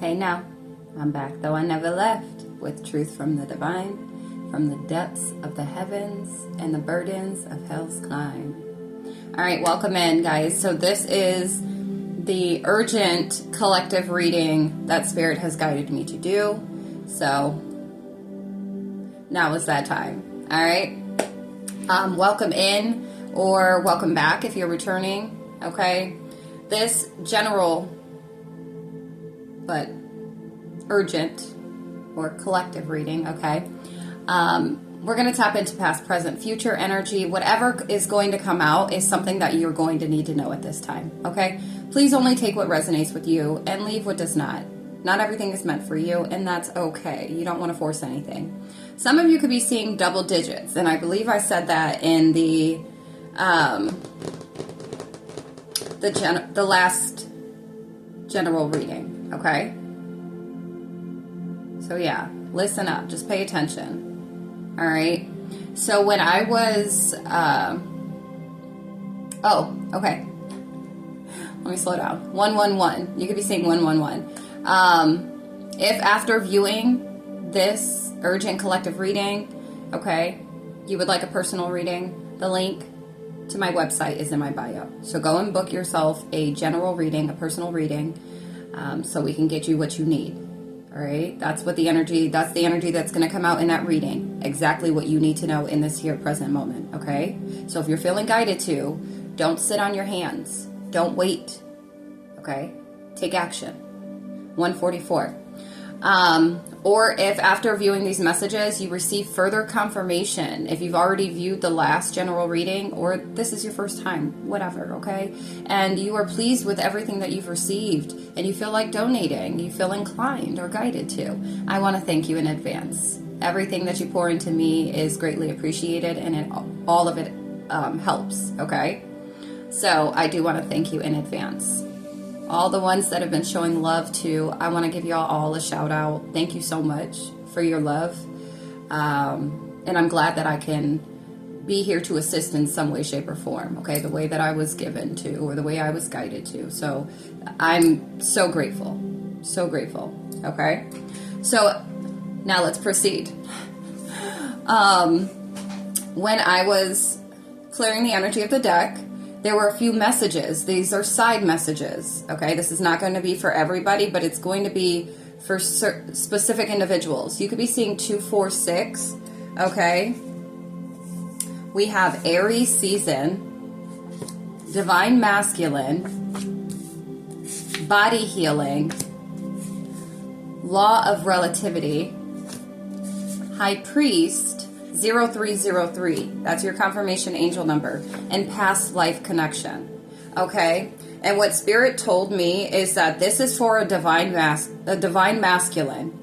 Hey now, I'm back though I never left, with truth from the divine, from the depths of the heavens and the burdens of hell's climb. Alright, welcome in guys. So this is the urgent collective reading that Spirit has guided me to do. So now is that time. Alright, welcome in or welcome back if you're returning. Okay, this general but urgent or collective reading, okay? We're going to tap into past, present, future energy. Whatever is going to come out is something that you're going to need to know at this time, okay? Please only take what resonates with you and leave what does not. Not everything is meant for you, and that's okay. You don't want to force anything. Some of you could be seeing double digits, and I believe I said that in the last general reading. Okay? So yeah, listen up. Just pay attention. All right? So when I was... okay. Let me slow down. 111. You could be saying 111. If after viewing this urgent collective reading, okay, you would like a personal reading, the link to my website is in my bio. So go and book yourself a general reading, a personal reading, so we can get you what you need. All right, that's the energy that's going to come out in that reading. Exactly what you need to know in this here present moment. Okay, so if you're feeling guided to, don't sit on your hands. Don't wait. Okay, take action. 144. Or if after viewing these messages you receive further confirmation, if you've already viewed the last general reading, or this is your first time, whatever, okay, and you are pleased with everything that you've received and you feel like donating, you feel inclined or guided to, I want to thank you in advance. Everything that you pour into me is greatly appreciated, and all of it helps, okay? So I do want to thank you in advance. All the ones that have been showing love to, I want to give y'all all a shout out. Thank you so much for your love. And I'm glad that I can be here to assist in some way, shape, or form. Okay, the way that I was given to, or the way I was guided to. So I'm so grateful. So grateful. Okay. So now let's proceed. When I was clearing the energy of the deck, there were a few messages. These are side messages, okay? This is not going to be for everybody, but it's going to be for specific individuals. You could be seeing 246, okay? We have Aries season, divine masculine, body healing, law of relativity, high priest, 0303. That's your confirmation angel number, and past life connection. Okay? And what Spirit told me is that this is for a divine masculine.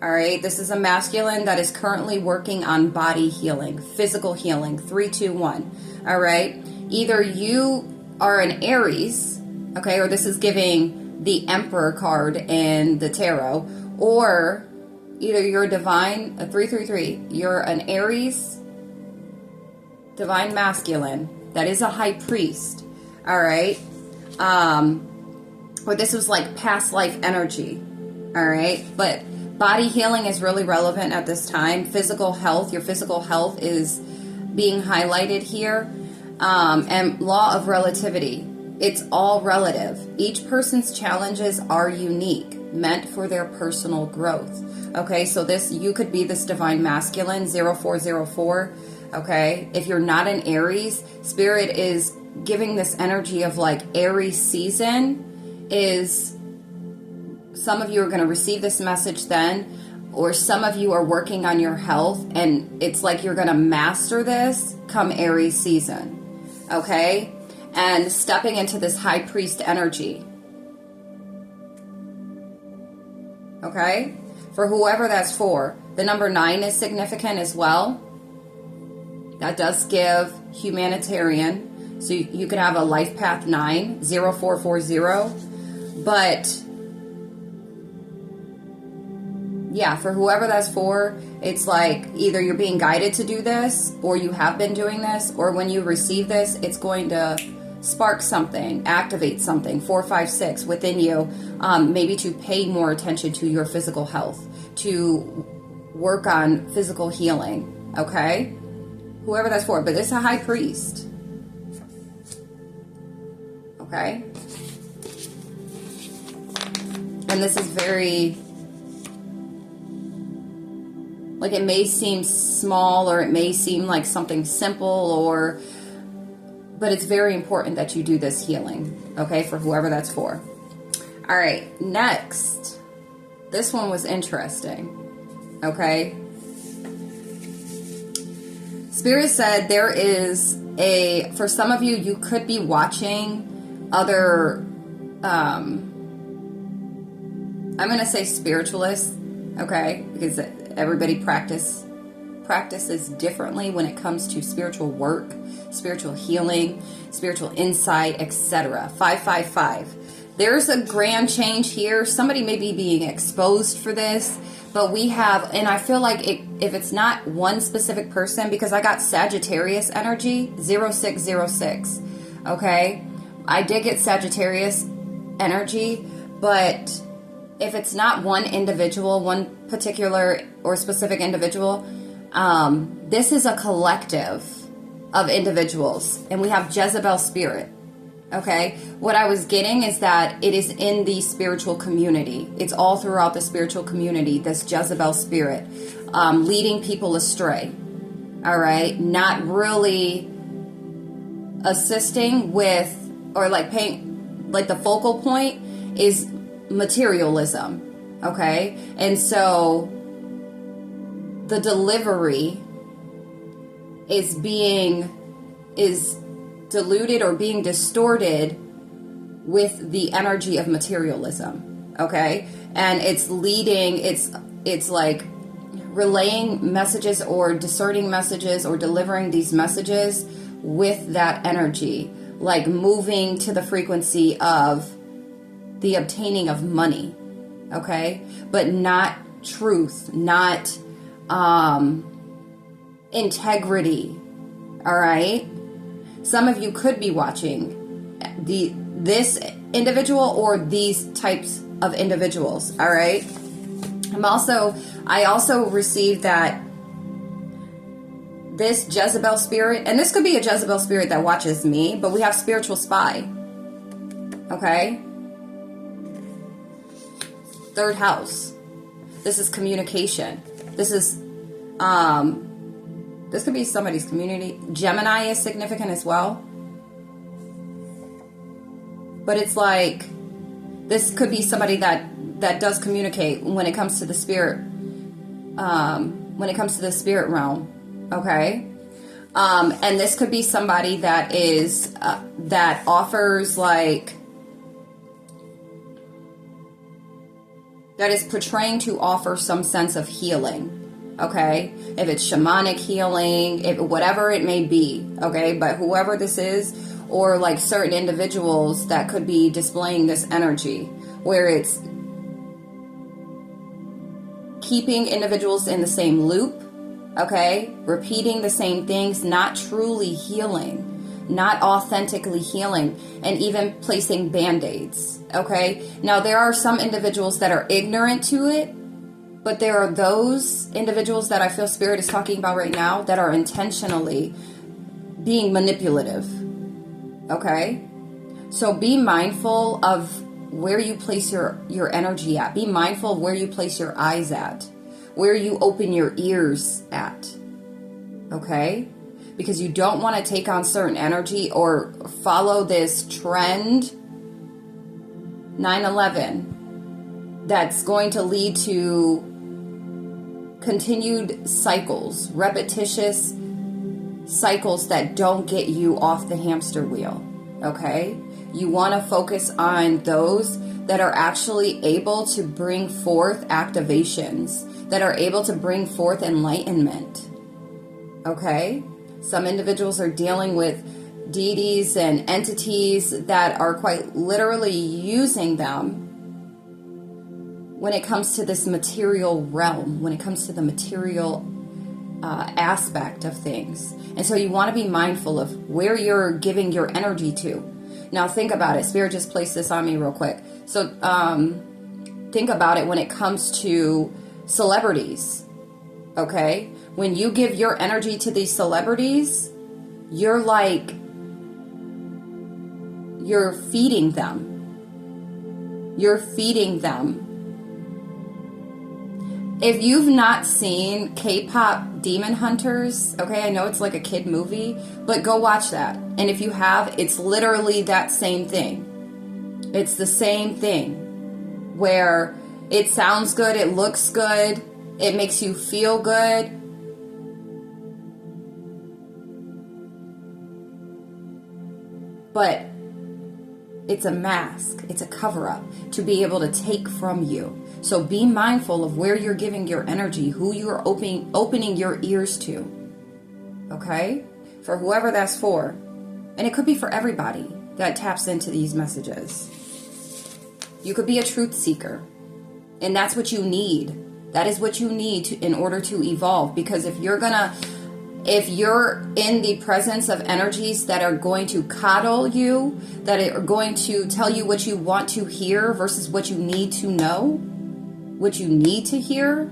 All right? This is a masculine that is currently working on body healing, physical healing, 321. All right? Either you are an Aries, okay, or this is giving the Emperor card in the tarot, or either you're a 333, you're an Aries, divine masculine, that is a high priest, all right? Or this was like past life energy, all right? But body healing is really relevant at this time. Physical health, your physical health is being highlighted here. And law of relativity, it's all relative. Each person's challenges are unique, meant for their personal growth. Okay, so you could be this divine masculine, 0404, okay? If you're not an Aries, Spirit is giving this energy of like Aries season is, some of you are going to receive this message then, or some of you are working on your health, and it's like you're going to master this come Aries season, okay? And stepping into this high priest energy, okay? For whoever that's for. The number 9 is significant as well. That does give humanitarian. So you could have a life path 9, 0440. But yeah, for whoever that's for, it's like either you're being guided to do this, or you have been doing this, or when you receive this, it's going to spark something, activate something, 4, 5, 6 within you, maybe to pay more attention to your physical health, to work on physical healing, okay? Whoever that's for, but it's a high priest, okay? And this is very, like, it may seem small, or it may seem like something simple, but it's very important that you do this healing, okay, for whoever that's for. All right, next. This one was interesting, okay? Spirit said there is for some of you, you could be watching other, I'm going to say spiritualists, okay, because everybody practices differently when it comes to spiritual work, spiritual healing, spiritual insight, etc. 555. There's a grand change here. Somebody may be being exposed for this, but we have, and I feel like if it's not one specific person, because I got Sagittarius energy, 0606, okay? I did get Sagittarius energy, but if it's not one individual, one particular or specific individual, this is a collective of individuals, and we have Jezebel spirit, okay? What I was getting is that it is in the spiritual community. It's all throughout the spiritual community, this Jezebel spirit, leading people astray, all right? Not really assisting with, or like paying, like the focal point is materialism, okay? And so the delivery is diluted or being distorted with the energy of materialism, okay? And it's leading, it's like relaying messages or discerning messages or delivering these messages with that energy, like moving to the frequency of the obtaining of money, okay? But not truth, not integrity, all right? Some of you could be watching this individual or these types of individuals, all right? I also received that this Jezebel spirit, and this could be a Jezebel spirit that watches me, but we have spiritual spy, okay? Third house. This is communication. This is, this could be somebody's community. Gemini is significant as well. But it's like, this could be somebody that does communicate when it comes to the spirit, when it comes to the spirit realm, okay? And this could be somebody that is, that offers like, that is portraying to offer some sense of healing, okay? If it's shamanic healing, if whatever it may be, okay? But whoever this is, or like certain individuals that could be displaying this energy, where it's keeping individuals in the same loop, okay? Repeating the same things, not truly healing, not authentically healing, and even placing band-aids, okay? Now, there are some individuals that are ignorant to it, but there are those individuals that I feel Spirit is talking about right now that are intentionally being manipulative, okay? So be mindful of where you place your energy at. Be mindful of where you place your eyes at, where you open your ears at, okay? Because you don't want to take on certain energy or follow this trend, 9/11, that's going to lead to continued cycles, repetitious cycles that don't get you off the hamster wheel, okay? You want to focus on those that are actually able to bring forth activations, that are able to bring forth enlightenment, okay? Some individuals are dealing with deities and entities that are quite literally using them when it comes to this material realm, when it comes to the material aspect of things. And so you want to be mindful of where you're giving your energy to. Now think about it. Spirit just placed this on me real quick. So think about it when it comes to celebrities. Okay? When you give your energy to these celebrities, you're feeding them. You're feeding them. If you've not seen K-pop Demon Hunters, okay, I know it's like a kid movie, but go watch that. And if you have, it's literally that same thing. It's the same thing where it sounds good, it looks good, it makes you feel good. But it's a mask, it's a cover-up to be able to take from you. So be mindful of where you're giving your energy, who you're opening your ears to. Okay? For whoever that's for. And it could be for everybody that taps into these messages. You could be a truth seeker. And that's what you need. That is what you need in order to evolve. Because if you're in the presence of energies that are going to coddle you, that are going to tell you what you want to hear versus what you need to know, what you need to hear,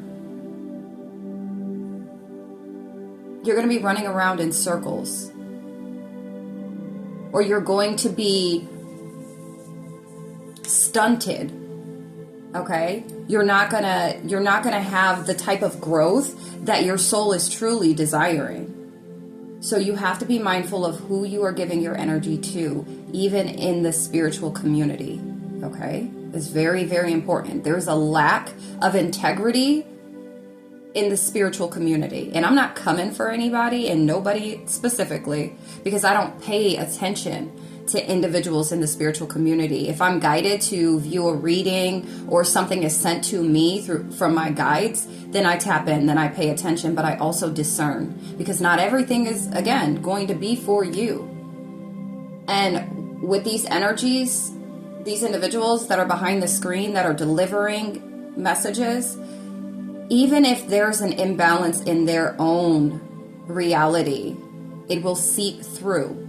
you're going to be running around in circles. Or you're going to be stunted. Okay? You're not going to have the type of growth that your soul is truly desiring. So you have to be mindful of who you are giving your energy to, even in the spiritual community. Okay? It's very, very important. There's a lack of integrity in the spiritual community. And I'm not coming for anybody and nobody specifically, because I don't pay attention to individuals in the spiritual community. If I'm guided to view a reading or something is sent to me from my guides, then I tap in, then I pay attention, but I also discern, because not everything is, again, going to be for you. And with these energies, these individuals that are behind the screen that are delivering messages, even if there's an imbalance in their own reality, it will seep through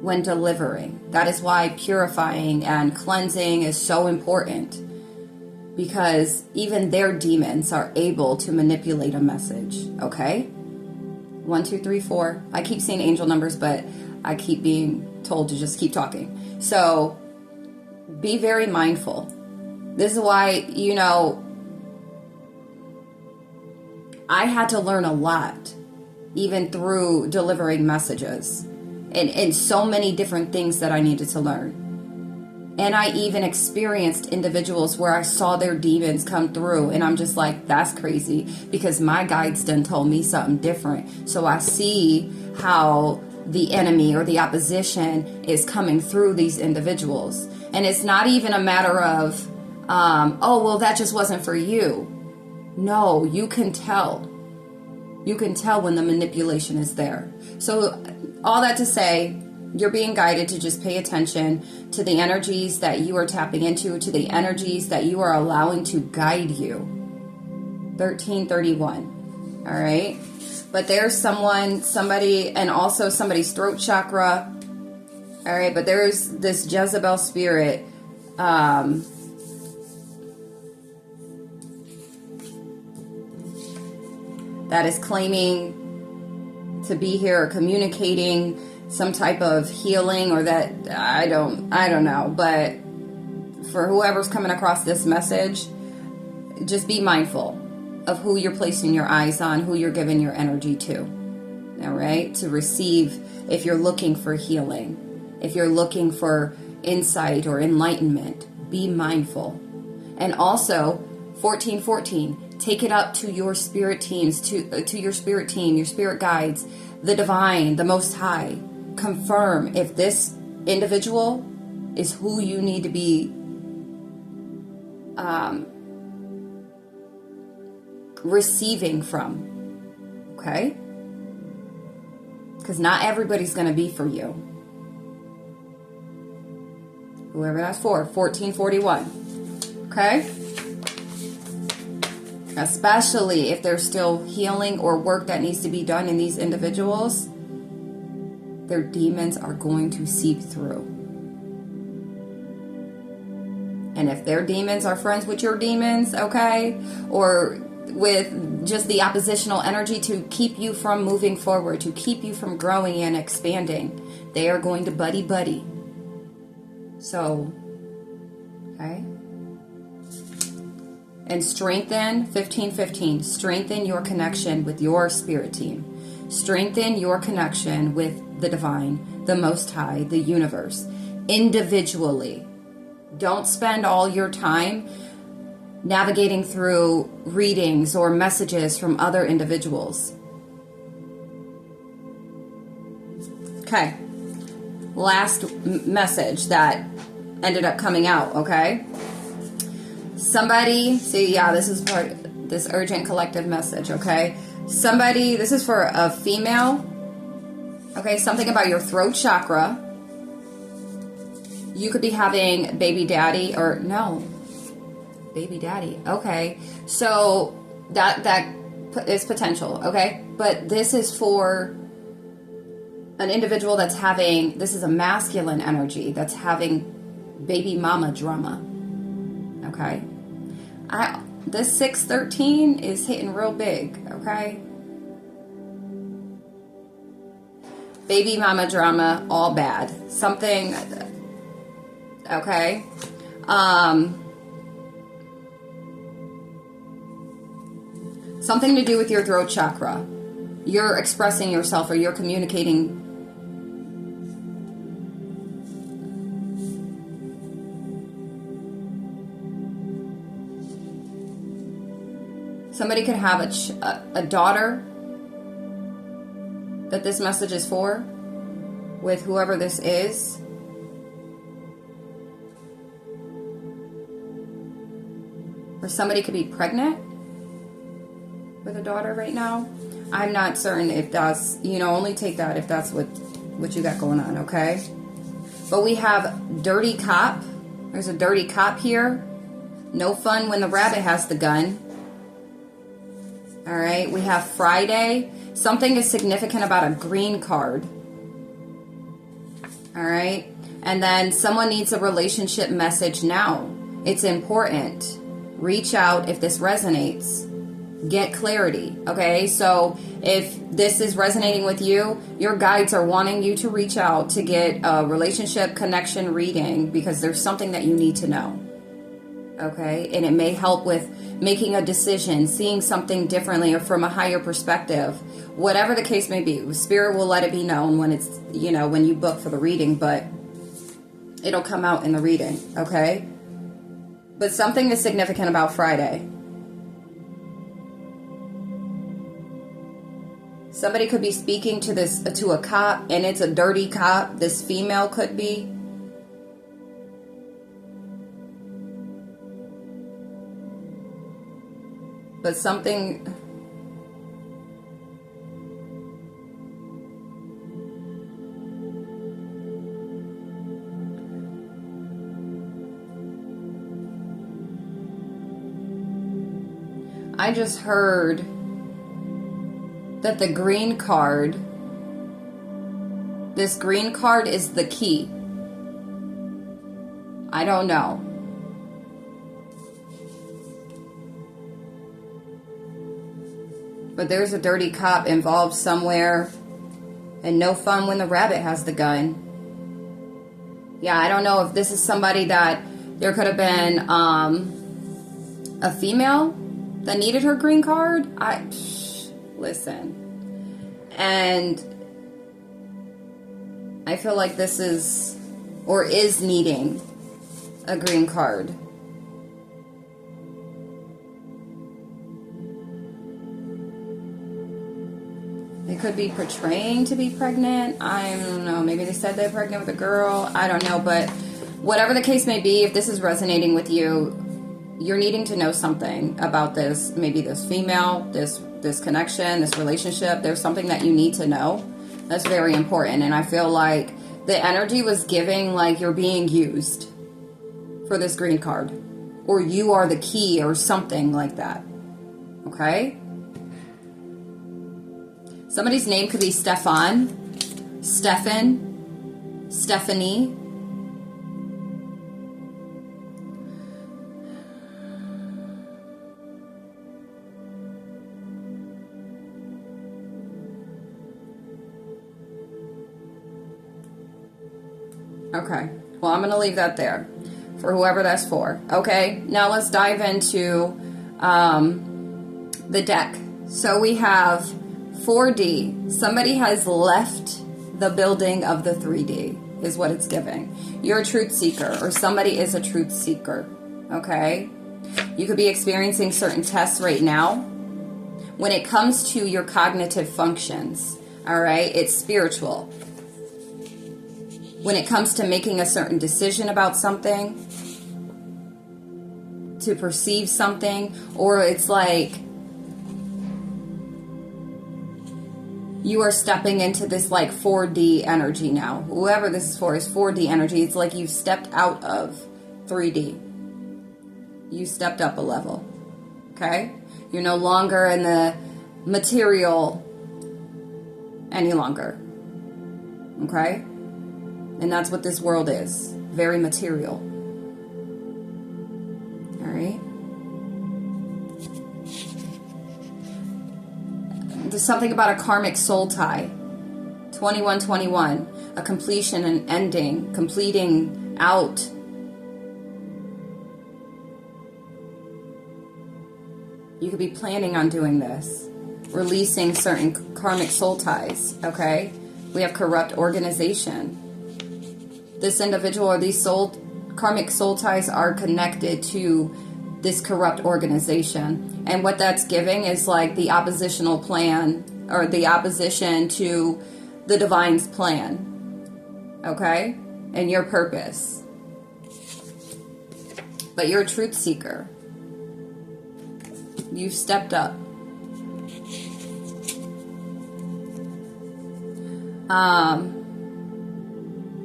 when delivering. That is why purifying and cleansing is so important, because even their demons are able to manipulate a message. Okay? 1, 2, 3, 4. I keep seeing angel numbers, but I keep being told to just keep talking. So be very mindful. This is why, I had to learn a lot, even through delivering messages. And so many different things that I needed to learn. And I even experienced individuals where I saw their demons come through, and I'm just like, that's crazy, because my guides done told me something different. So I see how the enemy or the opposition is coming through these individuals. And it's not even a matter of, oh, well, that just wasn't for you. No, you can tell. You can tell when the manipulation is there. So all that to say, you're being guided to just pay attention to the energies that you are tapping into, to the energies that you are allowing to guide you. 1331. All right. But there's somebody, and also somebody's throat chakra. All right. But there's this Jezebel spirit. That is claiming to be here, communicating some type of healing, or that I don't know. But for whoever's coming across this message, just be mindful of who you're placing your eyes on, who you're giving your energy to. All right, to receive. If you're looking for healing, if you're looking for insight or enlightenment, be mindful. And also 1414. Take it up to your spirit teams, to your spirit team, your spirit guides, the divine, the Most High. Confirm if this individual is who you need to be receiving from. Okay? Because not everybody's going to be for you. Whoever that's for. 1441. Okay? especially if there's still healing or work that needs to be done in these individuals, their demons are going to seep through. And if their demons are friends with your demons, okay, or with just the oppositional energy to keep you from moving forward, to keep you from growing and expanding, they are going to buddy. So, okay. And strengthen, 15:15, strengthen your connection with your spirit team. Strengthen your connection with the divine, the Most High, the universe, individually. Don't spend all your time navigating through readings or messages from other individuals. Okay. Last message that ended up coming out, okay? Somebody, see, yeah, this is this urgent collective message, okay? Somebody, this is for a female, okay? Something about your throat chakra. You could be having baby daddy, or no, baby daddy. Okay, so that is potential. Okay, but this is for an individual that's having. This is a masculine energy that's having baby mama drama. Okay, this 613 is hitting real big. Okay, baby mama drama, all bad. Something. Okay. Something to do with your throat chakra. You're expressing yourself, or you're communicating. Somebody could have a daughter that this message is for, with whoever this is. Or somebody could be pregnant with a daughter right now. I'm not certain if that's, only take that if that's what you got going on, okay? But we have dirty cop. There's a dirty cop here. No fun when the rabbit has the gun. All right, we have Friday. Something is significant about a green card. All right, and then someone needs a relationship message now. It's important. Reach out if this resonates. Get clarity, okay? So if this is resonating with you, your guides are wanting you to reach out to get a relationship connection reading, because there's something that you need to know, okay? And it may help with making a decision, seeing something differently or from a higher perspective. Whatever the case may be, Spirit will let it be known when it's, when you book for the reading, but it'll come out in the reading, okay? But something is significant about Friday. Somebody could be speaking to a cop, and it's a dirty cop. This female could be. But something. I just heard that the green card, this green card is the key. I don't know. But there's a dirty cop involved somewhere, and no fun when the rabbit has the gun. Yeah, I don't know if this is somebody that there could have been a female that needed her green card. Listen. And I feel like this is, or is needing, a green card. They could be portraying to be pregnant. I don't know. Maybe they said they're pregnant with a girl. I don't know. But whatever the case may be, if this is resonating with you, you're needing to know something about this. Maybe this female, this connection, this relationship. There's something that you need to know. That's very important. And I feel like the energy was giving like you're being used for this green card. Or you are the key or something like that. Okay? Somebody's name could be Stefan, Stefan, Stephanie. Okay, well, I'm going to leave that there for whoever that's for. Okay, now let's dive into the deck. So we have 4D. Somebody has left the building of the 3D, is what it's giving. You're a truth seeker, or somebody is a truth seeker. Okay, you could be experiencing certain tests right now. When it comes to your cognitive functions, all right, it's spiritual. When it comes to making a certain decision about something, to perceive something, or it's like you are stepping into this like 4D energy now. Whoever this is for is 4D energy. It's like you've stepped out of 3D. You stepped up a level. Okay? You're no longer in the material any longer. Okay? And that's what this world is. Very material. All right? There's something about a karmic soul tie. 2121. A completion, an ending, completing out. You could be planning on doing this. Releasing certain karmic soul ties. Okay? We have corrupt organization. This individual or these karmic soul ties are connected to this corrupt organization. And what that's giving is like the oppositional plan, or the opposition to the divine's plan. Okay? And your purpose. But you're a truth seeker. You've stepped up.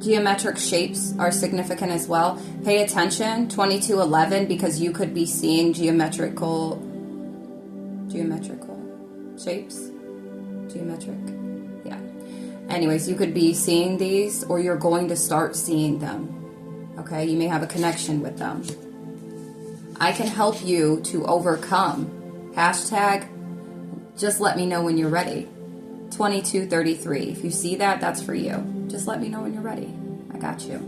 Geometric shapes are significant as well. Pay attention, 2211, because you could be seeing geometrical shapes. Geometric. Yeah. Anyways, you could be seeing these, or you're going to start seeing them. Okay? You may have a connection with them. I can help you to overcome. Hashtag, just let me know when you're ready. 2233. If you see that, that's for you. Just let me know when you're ready. I got you.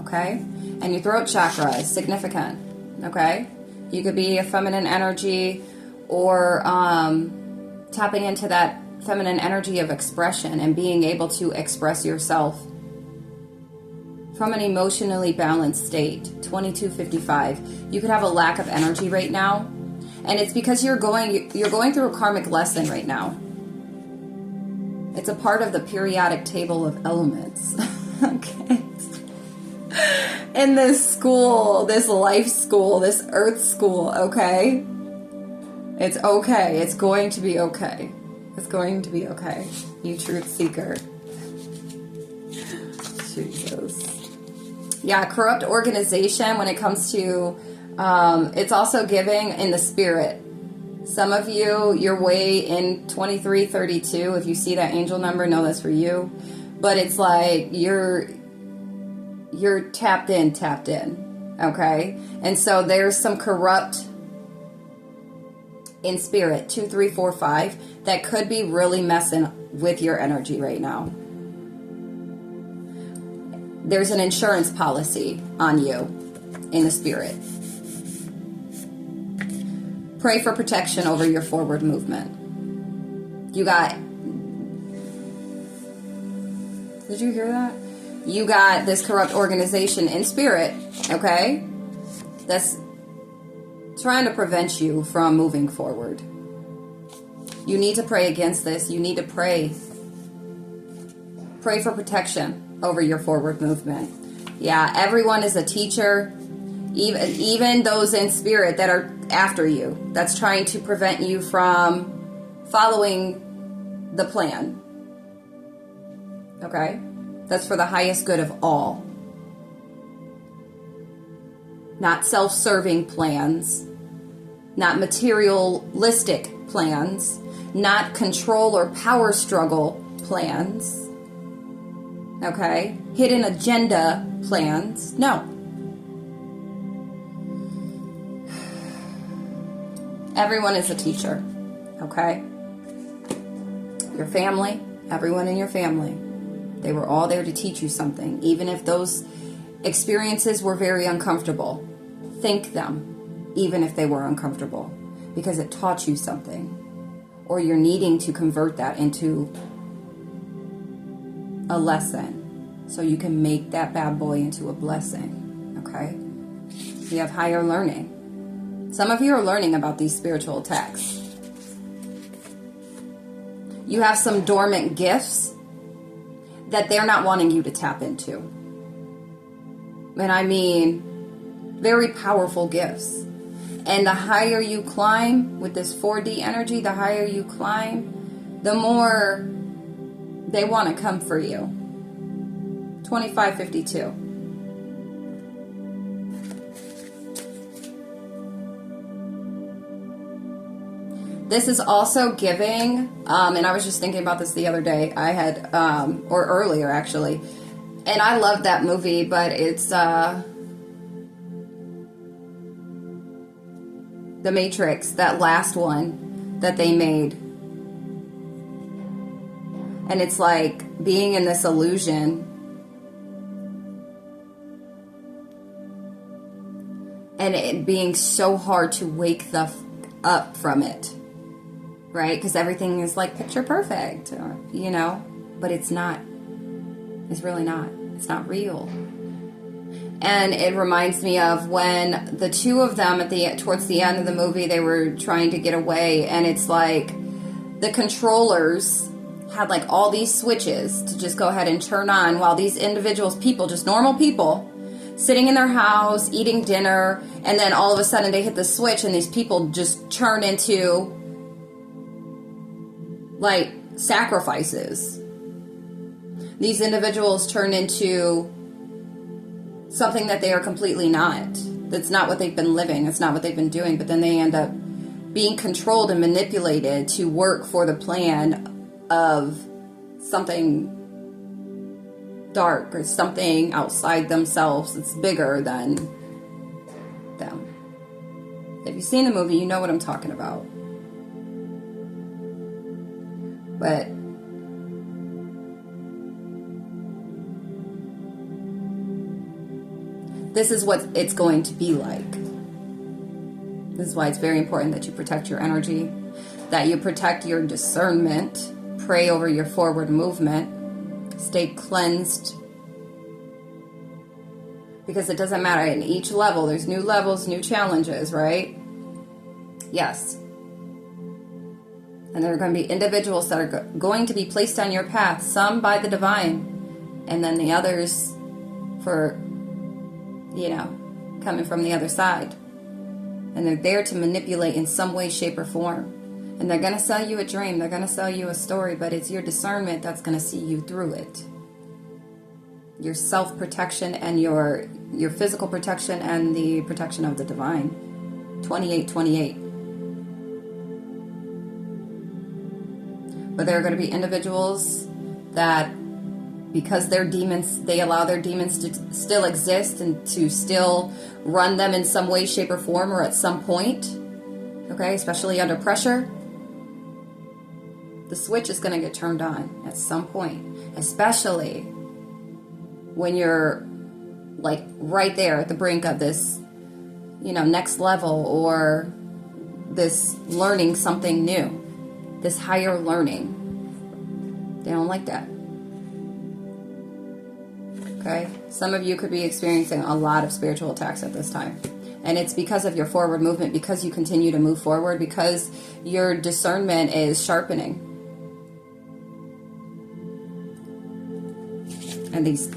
Okay? And your throat chakra is significant. Okay? You could be a feminine energy, or tapping into that feminine energy of expression and being able to express yourself from an emotionally balanced state. 2255. You could have a lack of energy right now, and it's because you're going through a karmic lesson right now. It's a part of the periodic table of elements. Okay. In this school, this life school, this earth school, okay? It's okay. It's going to be okay. It's going to be okay. You truth seeker. Jesus. Yeah, corrupt organization when it comes to, it's also giving in the spirit. Some of you, you're way in 2332. If you see that angel number, know that's for you. But it's like you're tapped in. Okay? And so there's some corrupt in spirit, 2345, that could be really messing with your energy right now. There's an insurance policy on you in the spirit. Pray for protection over your forward movement. You got... Did you hear that? You got this corrupt organization in spirit, okay? That's trying to prevent you from moving forward. You need to pray against this. You need to pray. Pray for protection over your forward movement. Yeah, everyone is a teacher. Even those in spirit that are after you, that's trying to prevent you from following the plan. Okay? That's for the highest good of all. Not self-serving plans. not materialistic plans, not control or power struggle plans, okay? Hidden agenda plans. No. Everyone is a teacher, okay? Your family, everyone in your family, they were all there to teach you something, even if those experiences were very uncomfortable. Thank them, even if they were uncomfortable, because it taught you something, or you're needing to convert that into a lesson so you can make that bad boy into a blessing, okay? You have higher learning. Some of you are learning about these spiritual attacks. You have some dormant gifts that they're not wanting you to tap into. And I mean, very powerful gifts. And the higher you climb with this 4D energy, the higher you climb, the more they want to come for you. 2552. This is also giving, and I was just thinking about this the other day. I had, or earlier actually, and I love that movie, but it's The Matrix, that last one that they made. And it's like being in this illusion. And it being so hard to wake up from it. Right? Because everything is like picture perfect, you know, but it's not. It's really not. It's not real. And it reminds me of when the two of them towards the end of the movie, they were trying to get away, and it's like the controllers had like all these switches to just go ahead and turn on, while these individuals, people, just normal people, sitting in their house, eating dinner, and then all of a sudden they hit the switch and these people just turn into like sacrifices. These individuals turn into something that they are completely not. That's not what they've been living. It's not what they've been doing. But then they end up being controlled and manipulated to work for the plan of something dark or something outside themselves that's bigger than them. If you've seen the movie, you know what I'm talking about. But this is what it's going to be like. This is why it's very important that you protect your energy, that you protect your discernment, pray over your forward movement, stay cleansed. Because it doesn't matter. In each level, there's new levels, new challenges, right? Yes. And there are going to be individuals that are going to be placed on your path, some by the divine, and then the others for, you know, coming from the other side. And they're there to manipulate in some way, shape, or form. And they're going to sell you a dream. They're going to sell you a story, but it's your discernment that's going to see you through it. Your self-protection and your physical protection and the protection of the divine. 2828. But there are going to be individuals that, because they're demons, they allow their demons to still exist and to still run them in some way, shape, or form, or at some point, okay, especially under pressure. The switch is going to get turned on at some point, especially when you're like right there at the brink of this, you know, next level, or this learning something new, this higher learning. They don't like that. Okay? Some of you could be experiencing a lot of spiritual attacks at this time. And it's because of your forward movement, because you continue to move forward, because your discernment is sharpening. And these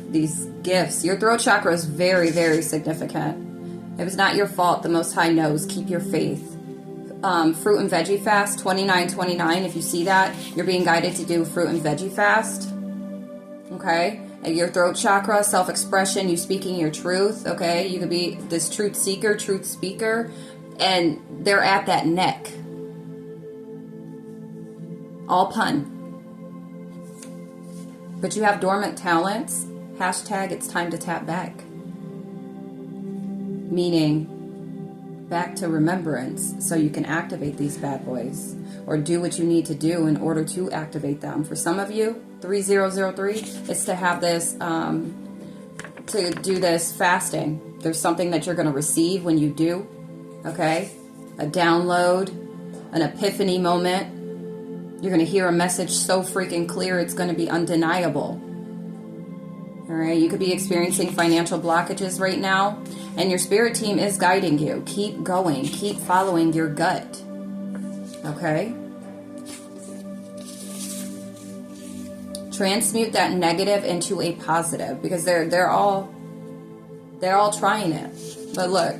gifts, your throat chakra is very, very significant. It was not your fault. The Most High knows. Keep your faith. Fruit and veggie fast, 2929. If you see that, you're being guided to do fruit and veggie fast. Okay? And your throat chakra, self-expression, you speaking your truth. Okay? You could be this truth seeker, truth speaker. and they're at that neck. All pun. But you have dormant talents. Hashtag it's time to tap back. Meaning back to remembrance so you can activate these bad boys or do what you need to do in order to activate them. For some of you, 3003 is to have this, to do this fasting. There's something that you're going to receive when you do, okay? A download, an epiphany moment. You're going to hear a message so freaking clear, it's going to be undeniable. All right, you could be experiencing financial blockages right now, and your spirit team is guiding you. Keep going. Keep following your gut. Okay? Transmute that negative into a positive, because they're all trying it. But look,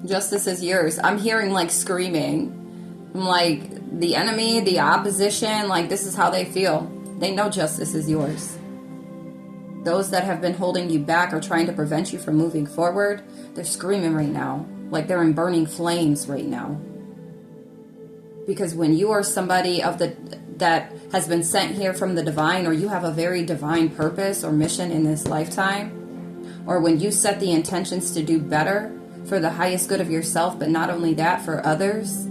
justice is yours. I'm hearing like screaming. I'm like, the enemy, the opposition, like this is how they feel. They know justice is yours. Those that have been holding you back or trying to prevent you from moving forward, they're screaming right now. Like they're in burning flames right now. Because when you are somebody that has been sent here from the divine, or you have a very divine purpose or mission in this lifetime, or when you set the intentions to do better for the highest good of yourself, but not only that, for others.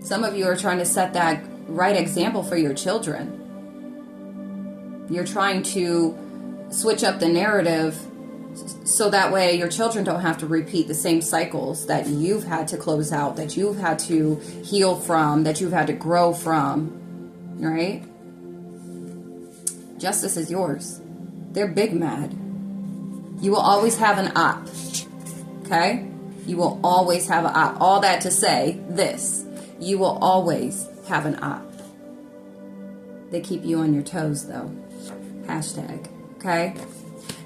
Some of you are trying to set that right example for your children. You're trying to switch up the narrative so that way your children don't have to repeat the same cycles that you've had to close out, that you've had to heal from, that you've had to grow from, right? Justice is yours. They're big mad. You will always have an op, okay? You will always have an op. All that to say this. You will always have an op. They keep you on your toes, though. Hashtag. Okay?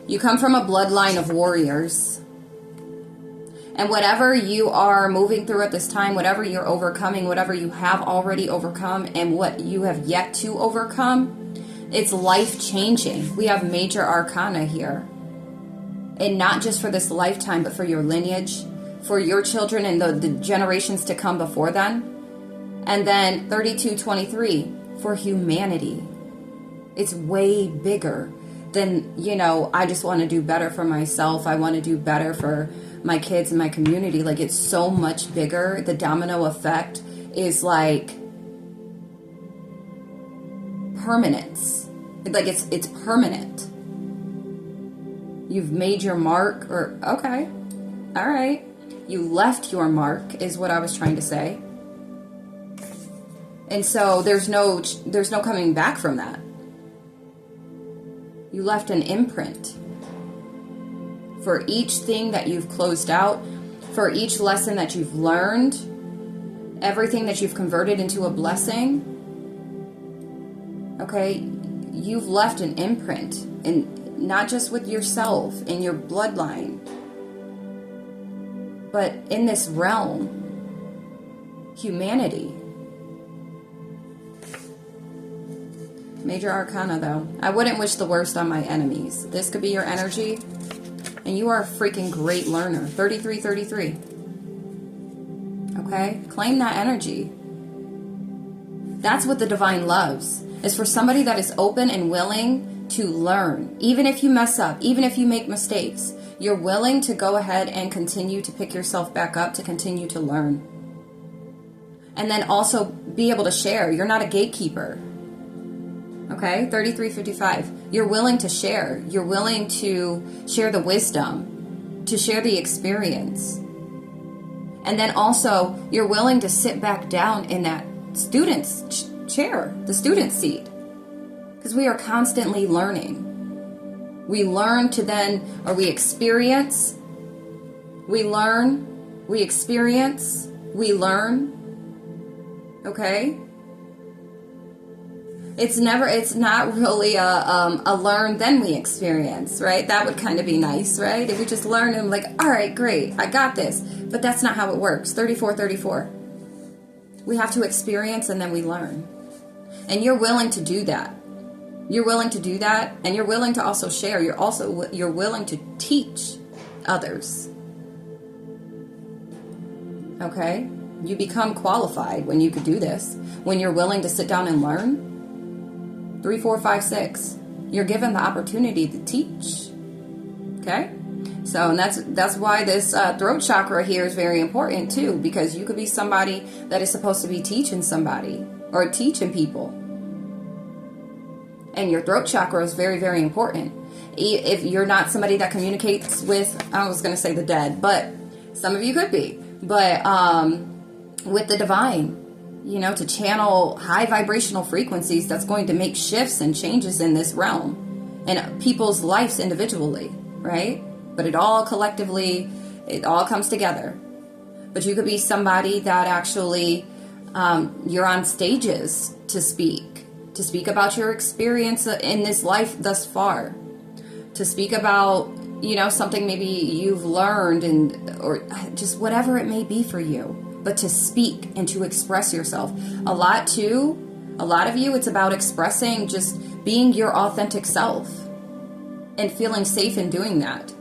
You come from a bloodline of warriors. And whatever you are moving through at this time, whatever you're overcoming, whatever you have already overcome, and what you have yet to overcome, it's life-changing. We have major arcana here. And not just for this lifetime, but for your lineage, for your children and the generations to come before them. And then 3223 for humanity. It's way bigger than, I just want to do better for myself. I want to do better for my kids and my community. Like, it's so much bigger. The domino effect is like permanence. Like it's permanent. You've made your mark, or okay. All right. You left your mark is what I was trying to say. And so there's no coming back from that. You left an imprint. For each thing that you've closed out, for each lesson that you've learned, everything that you've converted into a blessing, okay, you've left an imprint, and not just with yourself in your bloodline, but in this realm, humanity. Major arcana, though. I wouldn't wish the worst on my enemies. This could be your energy, and you are a freaking great learner. 3333. Okay? Claim that energy. That's what the divine loves, is for somebody that is open and willing to learn. Even if you mess up, even if you make mistakes, you're willing to go ahead and continue to pick yourself back up, to continue to learn. And then also be able to share. You're not a gatekeeper. Okay, 3355. You're willing to share. You're willing to share the wisdom, to share the experience. And then also, you're willing to sit back down in that student's chair, the student seat. Because we are constantly learning. We learn to then, or we experience. We learn. We experience. We learn. Okay? It's not really a learn, then we experience, right? That would kind of be nice, right? If we just learn and like, all right, great, I got this. But that's not how it works. 3434. We have to experience and then we learn. And you're willing to do that. You're willing to do that, and you're willing to also share. You're willing to teach others. Okay? You become qualified when you could do this. When you're willing to sit down and learn. 3, 4, 5, 6. You're given the opportunity to teach. Okay? So and that's why this throat chakra here is very important too, because you could be somebody that is supposed to be teaching somebody or teaching people. And your throat chakra is very, very important. If you're not somebody that communicates with, I was going to say the dead, but some of you could be, but with the divine, to channel high vibrational frequencies that's going to make shifts and changes in this realm and people's lives individually, right? But it all collectively, it all comes together. But you could be somebody that actually, you're on stages to speak about your experience in this life thus far, to speak about, something maybe you've learned or just whatever it may be for you, but to speak and to express yourself. A lot of you, it's about expressing, just being your authentic self and feeling safe in doing that.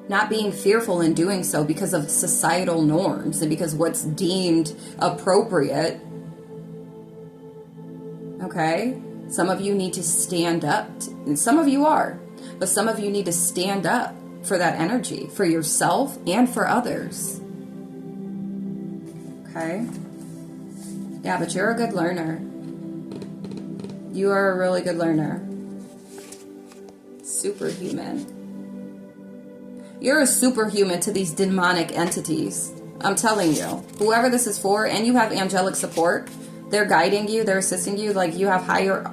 Not being fearful in doing so because of societal norms and because what's deemed appropriate. Okay? Some of you need to stand up. And some of you are. But some of you need to stand up for that energy. For yourself and for others. Okay? Yeah, but you're a good learner. You are a really good learner. Superhuman. You're a superhuman to these demonic entities. I'm telling you. Whoever this is for, and you have angelic support. They're guiding you. They're assisting you. Like you have higher,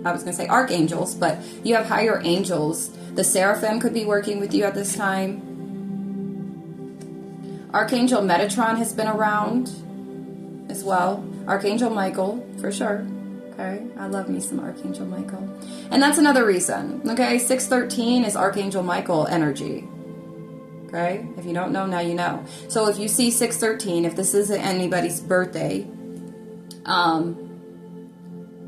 I was going to say archangels, but you have higher angels. The seraphim could be working with you at this time. Archangel Metatron has been around as well. Archangel Michael, for sure. Okay, I love me some Archangel Michael. And that's another reason. Okay, 613 is Archangel Michael energy. Okay, if you don't know, now you know. So if you see 613, if this isn't anybody's birthday, and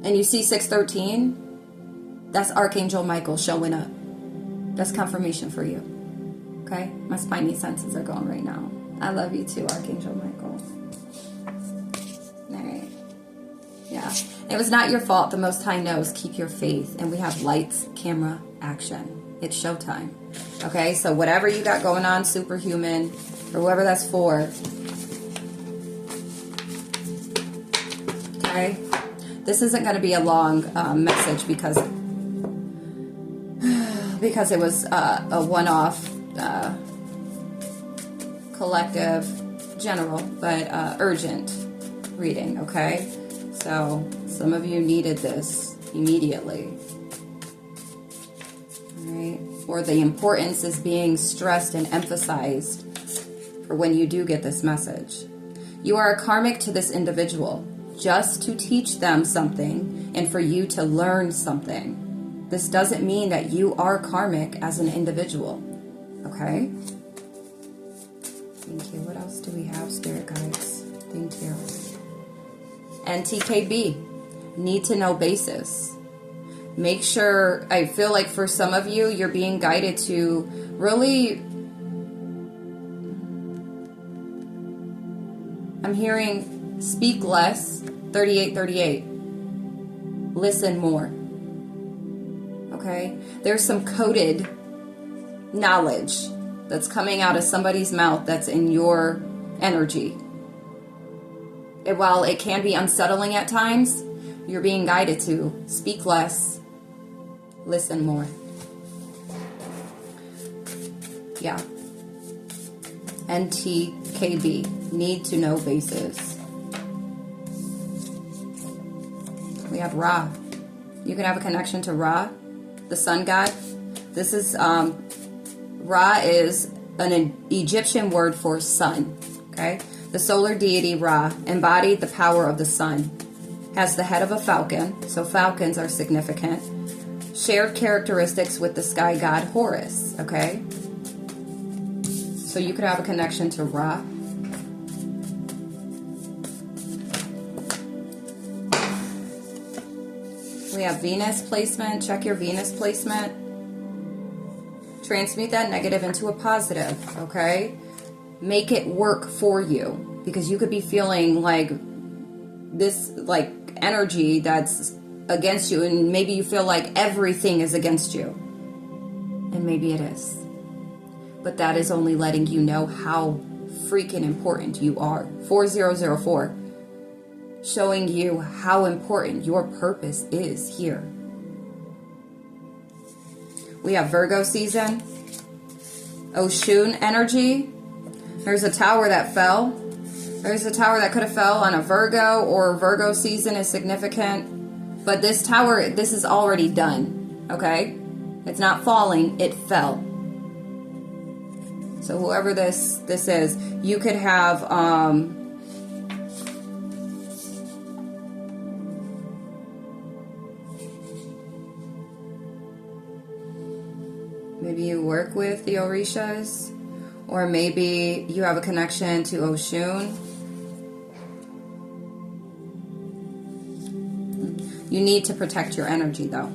you see 613, that's Archangel Michael showing up. That's confirmation for you. Okay, my spidey senses are going right now. I love you too, Archangel Michael. All right. Yeah. It was not your fault. The Most High knows. Keep your faith. And we have lights, camera, action. It's showtime. Okay, so whatever you got going on, superhuman, or whoever that's for. Okay, this isn't going to be a long message because it was a one-off, collective, general, but urgent reading. Okay, so some of you needed this immediately. Or the importance is being stressed and emphasized for when you do get this message. You are a karmic to this individual, just to teach them something and for you to learn something. This doesn't mean that you are karmic as an individual. Okay? Thank you. What else do we have, spirit guides? Thank you. NTKB, need to know basis. Make sure, I feel like for some of you, you're being guided to really, I'm hearing speak less, 3838. Listen more. Okay? There's some coded knowledge that's coming out of somebody's mouth that's in your energy. And while it can be unsettling at times, you're being guided to speak less, listen more. Yeah. NTKB, need to know basis. We have Ra. You can have a connection to Ra, the sun god. This is, Ra is an Egyptian word for sun. Okay? The solar deity Ra embodied the power of the sun. Has the head of a falcon, so falcons are significant. Shared characteristics with the sky god Horus, okay? So you could have a connection to Ra. We We have Venus placement. Check your Venus placement. Transmute that negative into a positive, okay? Make it work for you, because you could be feeling like this, like, energy that's against you, and maybe you feel like everything is against you. And maybe it is. But that is only letting you know how freaking important you are. 4004. Showing you how important your purpose is here. We have Virgo season. Oshun energy. There's a tower that fell. There's a tower that could have fell on a Virgo, or Virgo season is significant. But this tower, this is already done. Okay? It's not falling, it fell. So whoever this is, you could have maybe you work with the Orishas, or maybe you have a connection to Oshun. You need to protect your energy though.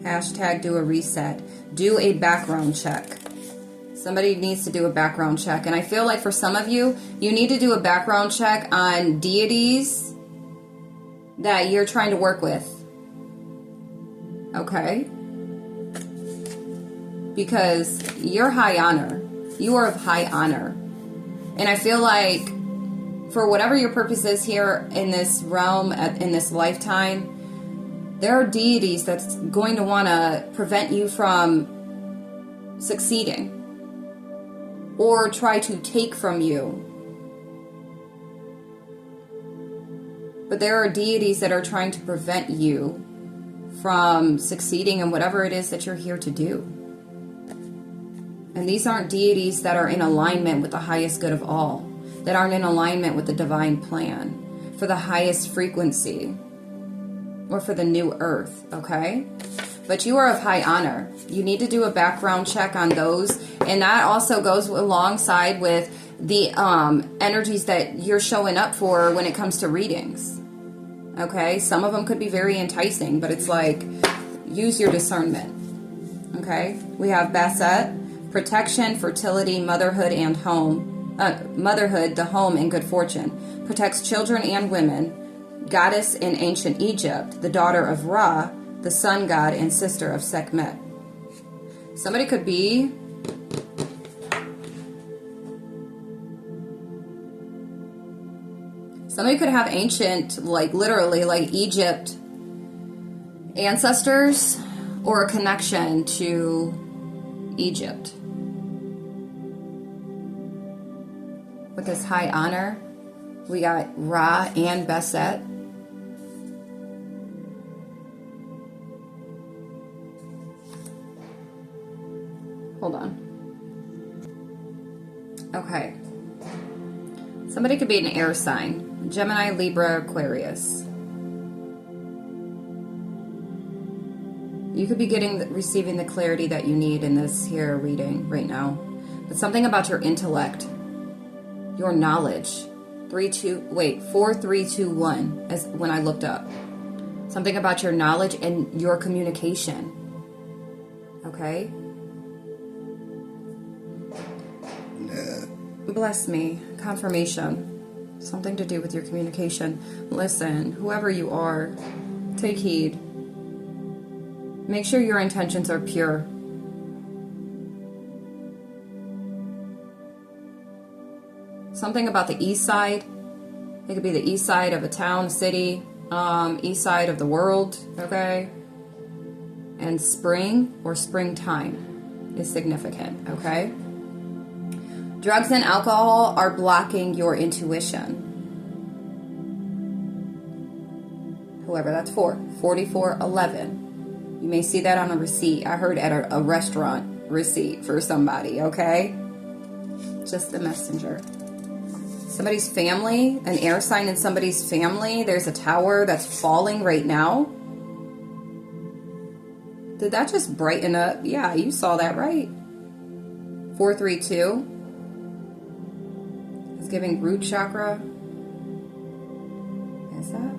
Hashtag do a reset. Do a background check. Somebody needs to do a background check. And I feel like for some of you, you need to do a background check on deities that you're trying to work with. Okay? Because you're high honor. You are of high honor. And I feel like for whatever your purpose is here in this realm, in this lifetime, there are deities that's going to want to prevent you from succeeding or try to take from you. But there are deities that are trying to prevent you from succeeding in whatever it is that you're here to do. And these aren't deities that are in alignment with the highest good of all, that aren't in alignment with the divine plan for the highest frequency, or for the new earth, okay? But you are of high honor. You need to do a background check on those. And that also goes alongside with the energies that you're showing up for when it comes to readings. Okay? Some of them could be very enticing, but it's like, use your discernment. Okay? We have Basset, protection, fertility, motherhood, and home. Motherhood, the home, and good fortune. Protects children and women. Goddess in ancient Egypt, the daughter of Ra, the sun god and sister of Sekhmet. Somebody could be have ancient, like literally like Egypt ancestors, or a connection to Egypt. With this high honor, we got Ra and Basset. Hold on. Okay. Somebody could be an air sign. Gemini, Libra, Aquarius. You could be receiving the clarity that you need in this here reading right now. But something about your intellect, your knowledge. 4321 as when I looked up. Something about your knowledge and your communication. Okay? Bless me. Confirmation. Something to do with your communication. Listen, whoever you are, take heed. Make sure your intentions are pure. Something about the east side. It could be the east side of a town, city, east side of the world, okay? And spring or springtime is significant, okay? Drugs and alcohol are blocking your intuition. Whoever that's for. 4411. You may see that on a receipt. I heard at a restaurant receipt for somebody, okay? Just the messenger. Somebody's family, an air sign in somebody's family. There's a tower that's falling right now. Did that just brighten up? Yeah, you saw that right. 432. It's giving root chakra. Is that?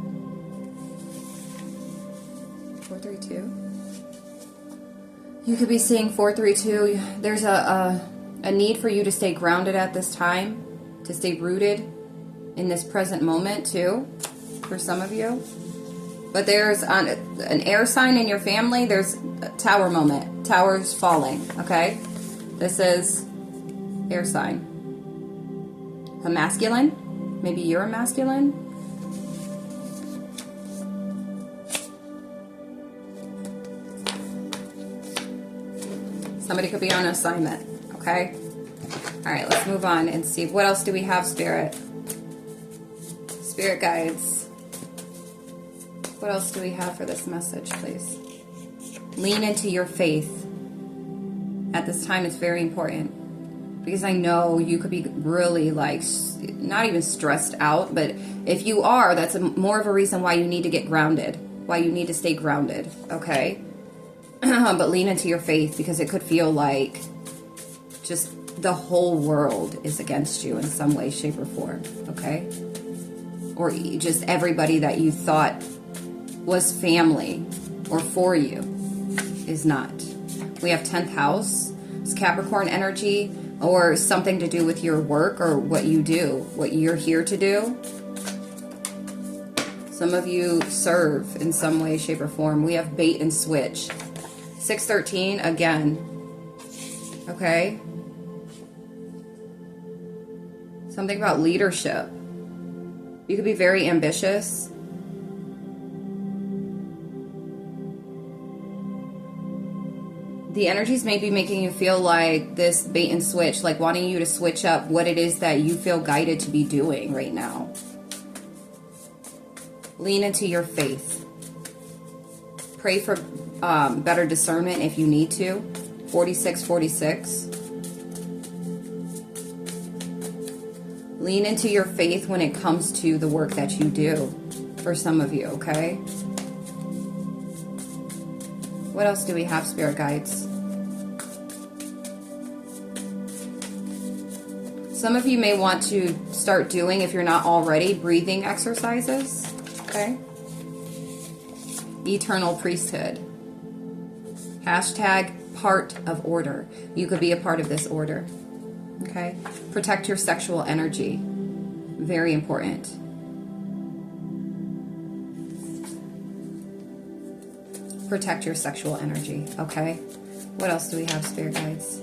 432. You could be seeing 432. There's a need for you to stay grounded at this time, to stay rooted in this present moment too, for some of you. But there's an air sign in your family. There's a tower moment. Towers falling, okay? This is air sign. A masculine. Maybe you're a masculine. Somebody could be on assignment, okay? All right, let's move on and see. What else do we have, Spirit? Spirit guides. What else do we have for this message, please? Lean into your faith. At this time, it's very important. Because I know you could be really, like, not even stressed out. But if you are, that's more of a reason why you need to get grounded. Why you need to stay grounded, okay? But lean into your faith, because it could feel like just the whole world is against you in some way, shape, or form, okay? Or just everybody that you thought was family or for you is not. We have 10th house. It's Capricorn energy, or something to do with your work or what you do, what you're here to do. Some of you serve in some way, shape, or form. We have bait and switch. 613 again. Okay? Something about leadership. You could be very ambitious. The energies may be making you feel like this bait and switch, like wanting you to switch up what it is that you feel guided to be doing right now. Lean into your faith. Pray for better discernment if you need to. 4646. Lean into your faith when it comes to the work that you do, for some of you, okay? What else do we have, Spirit guides? Some of you may want to start doing, if you're not already, breathing exercises, okay? Eternal priesthood. Hashtag part of order. You could be a part of this order. Okay? Protect your sexual energy. Very important. Protect your sexual energy. Okay? What else do we have, Spirit guides?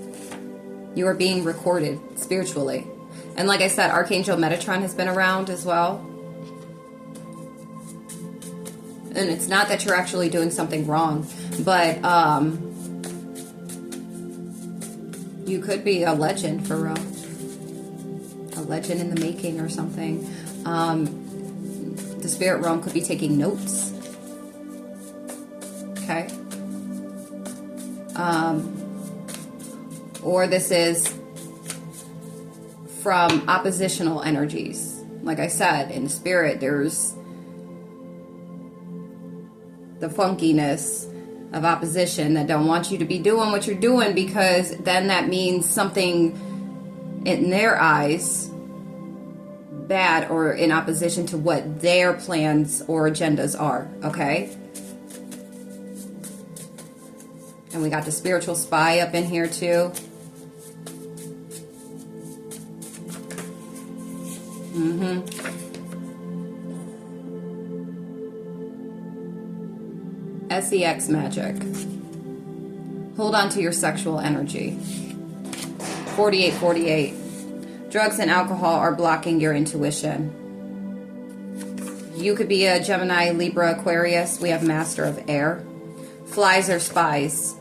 You are being recorded spiritually. And like I said, Archangel Metatron has been around as well. And it's not that you're actually doing something wrong, but you could be a legend for real. A legend in the making or something. The spirit realm could be taking notes. Okay. Or this is from oppositional energies. Like I said, in the spirit, there's the funkiness of opposition that don't want you to be doing what you're doing, because then that means something in their eyes bad or in opposition to what their plans or agendas are, okay? And we got the spiritual spy up in here too. SEX magic. Hold on to your sexual energy. 4848. Drugs and alcohol are blocking your intuition. You could be a Gemini, Libra, Aquarius. We have Master of Air. Flies are spies.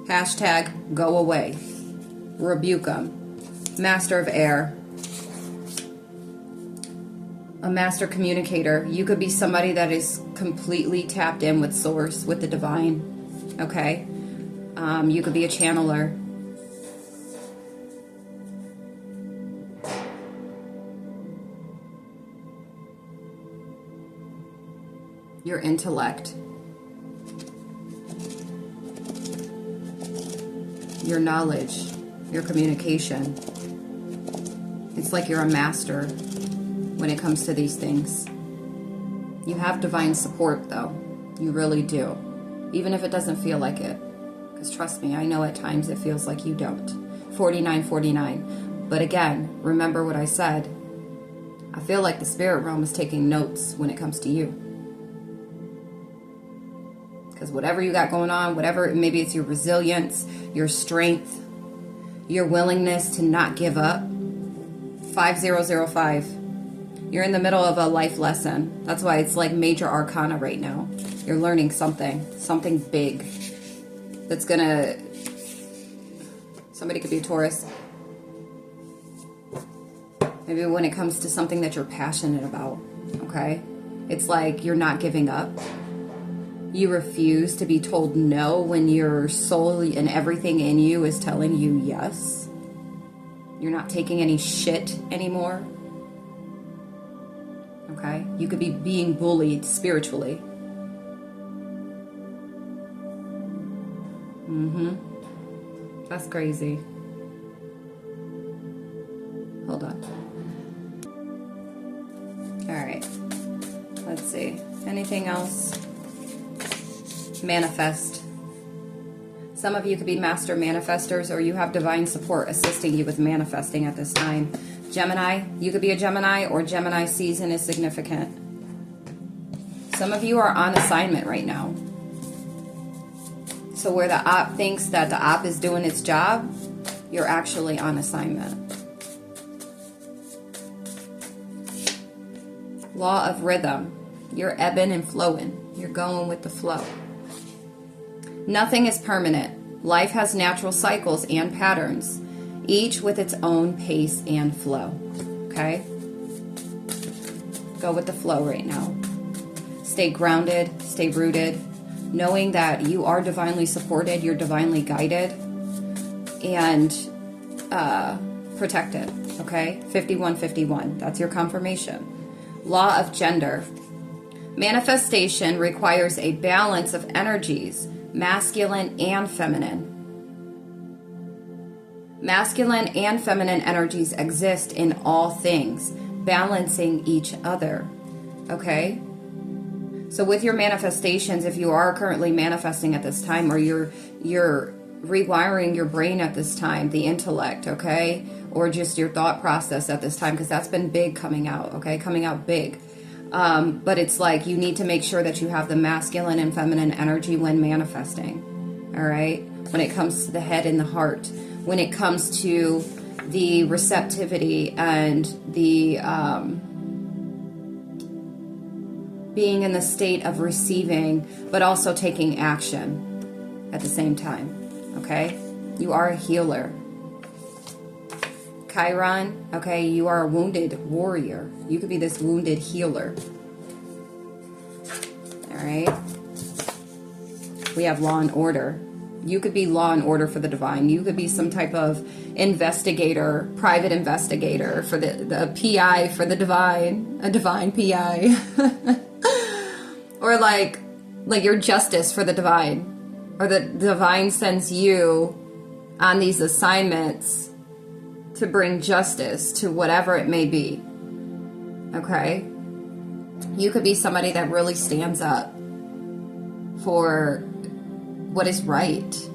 Hashtag go away. Rebuke them. Master of Air. A master communicator. You could be somebody that is completely tapped in with source, with the divine. Okay? You could be a channeler. Your intellect. Your knowledge. Your communication. It's like you're a master when it comes to these things. You have divine support though. You really do. Even if it doesn't feel like it. Because trust me, I know at times it feels like you don't. 4949. But again, remember what I said. I feel like the spirit realm is taking notes when it comes to you. Because whatever you got going on, whatever, maybe it's your resilience, your strength, your willingness to not give up. 5005. You're in the middle of a life lesson. That's why it's like major arcana right now. You're learning something big. That's gonna, somebody could be a Taurus. Maybe when it comes to something that you're passionate about, okay? It's like you're not giving up. You refuse to be told no when your soul and everything in you is telling you yes. You're not taking any shit anymore. Okay? You could be being bullied spiritually. That's crazy. Hold on. Alright. Let's see. Anything else? Manifest. Some of you could be master manifestors, or you have divine support assisting you with manifesting at this time. Gemini, you could be a Gemini, or Gemini season is significant. Some of you are on assignment right now. So where the op thinks that the op is doing its job, you're actually on assignment. Law of rhythm. You're ebbing and flowing. You're going with the flow. Nothing is permanent. Life has natural cycles and patterns, each with its own pace and flow. Okay? Go with the flow right now. Stay grounded, stay rooted, knowing that you are divinely supported, you're divinely guided, and protected. Okay? 5151. That's your confirmation. Law of gender. Manifestation requires a balance of energies, masculine and feminine. Masculine and feminine energies exist in all things, balancing each other. Okay? So with your manifestations, if you are currently manifesting at this time, or you're rewiring your brain at this time, the intellect, okay? Or just your thought process at this time, because that's been big coming out, okay? Coming out big. But it's like you need to make sure that you have the masculine and feminine energy when manifesting, all right? When it comes to the head and the heart, when it comes to the receptivity and the being in the state of receiving, but also taking action at the same time, okay? You are a healer. Chiron, okay, you are a wounded warrior. You could be this wounded healer. All right. We have law and order. You could be law and order for the divine. You could be some type of investigator, private investigator for the PI for the divine, a divine PI. Or like your justice for the divine. Or the divine sends you on these assignments to bring justice to whatever it may be. Okay? You could be somebody that really stands up for what is right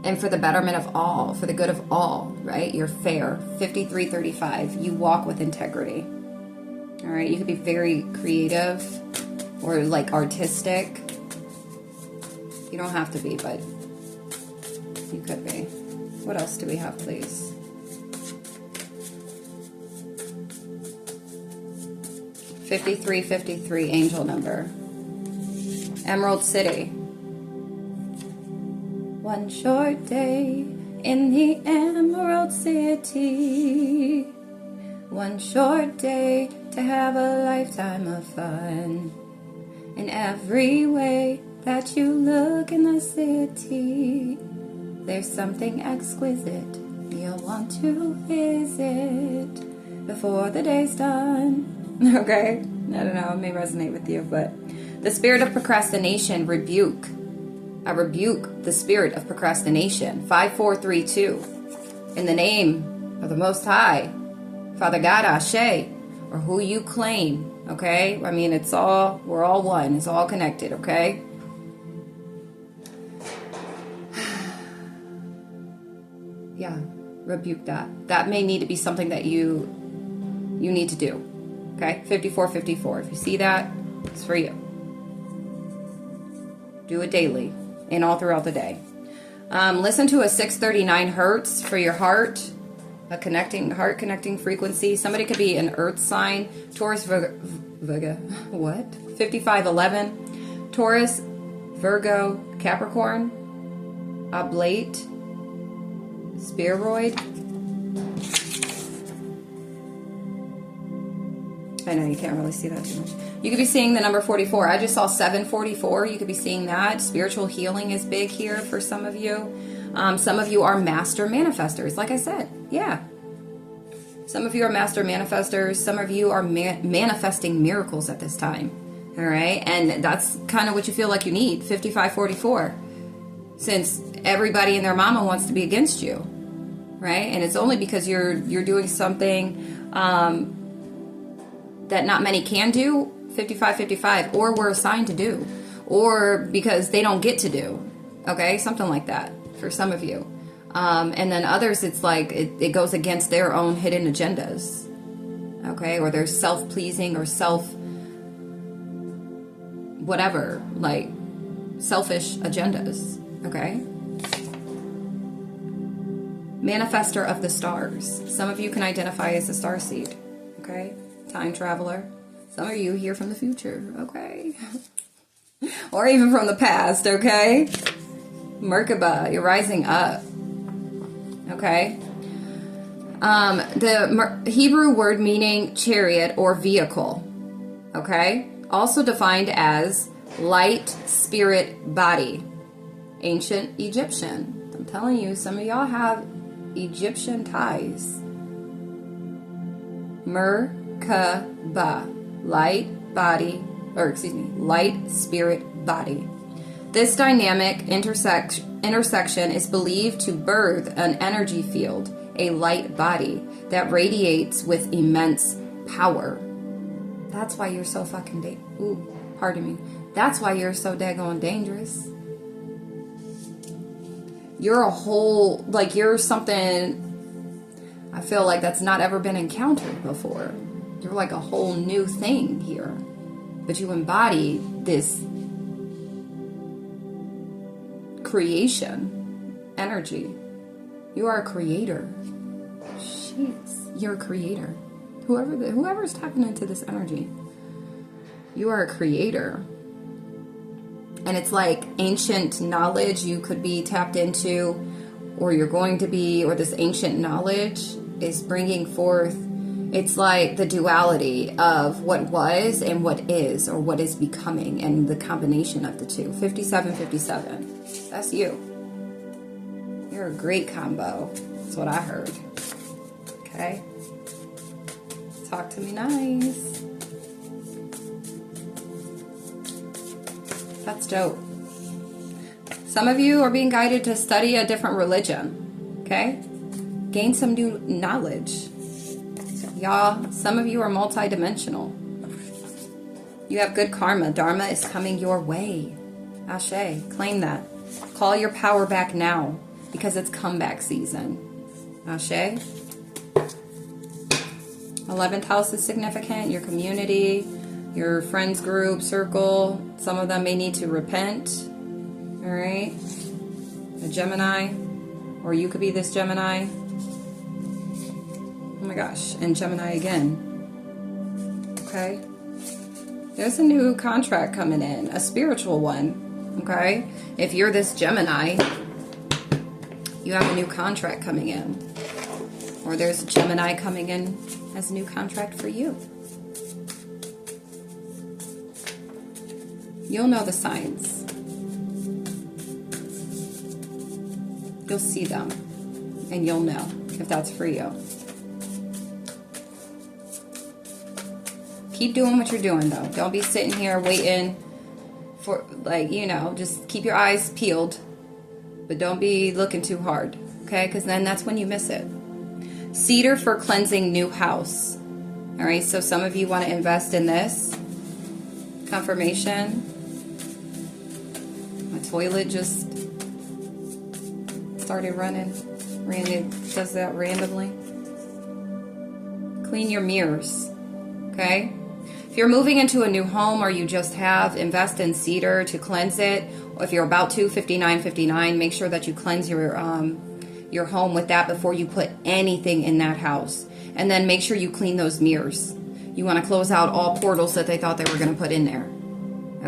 and for the betterment of all, for the good of all, right? You're fair. 5335. You walk with integrity. All right? You could be very creative or like artistic. You don't have to be, but you could be. What else do we have, please? 5353, angel number. Emerald City. One short day in the Emerald City. One short day to have a lifetime of fun. In every way that you look in the city, there's something exquisite you'll want to visit before the day's done. Okay, I don't know, it may resonate with you, but the spirit of procrastination, rebuke. I rebuke the spirit of procrastination. 5432. In the name of the Most High, Father God, Ashe, or who you claim, Okay? I mean, we're all one. It's all connected, okay? Yeah, rebuke that. That may need to be something that you need to do. Okay? 5454. If you see that, it's for you. Do it daily and all throughout the day. Listen to a 639 hertz for your heart, a heart connecting frequency. Somebody could be an earth sign, Taurus, Virgo, what? 5511, Taurus, Virgo, Capricorn, Oblate, Spheroid. I know you can't really see that too much. You could be seeing the number 44. I just saw 744. You could be seeing that. Spiritual healing is big here for some of you. Some of you are master manifestors. Like I said, yeah. Some of you are master manifestors. Some of you are manifesting miracles at this time. All right. And that's kind of what you feel like you need. 5544. Since everybody and their mama wants to be against you. Right. And it's only because you're doing something that not many can do, 5555, or were assigned to do, or because they don't get to do, okay? Something like that for some of you. And then others, it's like it goes against their own hidden agendas, okay? Or their self-pleasing or whatever, like selfish agendas, okay? Manifester of the stars. Some of you can identify as a starseed, okay? Time traveler. Some of you here from the future, okay? Or even from the past, okay? Merkaba, you're rising up, okay? The Hebrew word meaning chariot or vehicle, okay? Also defined as light spirit body. Ancient Egyptian. I'm telling you, some of y'all have Egyptian ties. Merkaba, light spirit body. This dynamic intersection is believed to birth an energy field, a light body that radiates with immense power. That's why you're so fucking that's why you're so daggone dangerous. You're you're something I feel like that's not ever been encountered before. You're like a whole new thing here. But you embody this creation energy. You are a creator. Jeez, you're a creator. Whoever's tapping into this energy, you are a creator. And it's like ancient knowledge you could be tapped into, or you're going to be, or this ancient knowledge is bringing forth. It's like the duality of what was and what is, or what is becoming, and the combination of the two. 5757. That's you. You're a great combo. That's what I heard. Okay? Talk to me nice. That's dope. Some of you are being guided to study a different religion. Okay? Gain some new knowledge. Y'all, some of you are multidimensional. You have good karma. Dharma is coming your way. Ashe. Claim that. Call your power back now, because it's comeback season. Ashe. 11th house is significant. Your community, your friends group, circle. Some of them may need to repent. All right. A Gemini, or you could be this Gemini. Oh my gosh, and Gemini again. Okay. There's a new contract coming in, a spiritual one. Okay. If you're this Gemini, you have a new contract coming in. Or there's a Gemini coming in as a new contract for you. You'll know the signs. You'll see them, and you'll know if that's for you. Keep doing what you're doing, though. Don't be sitting here waiting for, just keep your eyes peeled, but don't be looking too hard, okay? Because then that's when you miss it. Cedar for cleansing new house. All right, so some of you want to invest in this. Confirmation. My toilet just started running. Randy does that randomly. Clean your mirrors, okay? If you're moving into a new home or you just have, invest in cedar to cleanse it. Or if you're about to, 5959, make sure that you cleanse your home with that before you put anything in that house. And then make sure you clean those mirrors. You want to close out all portals that they thought they were going to put in there,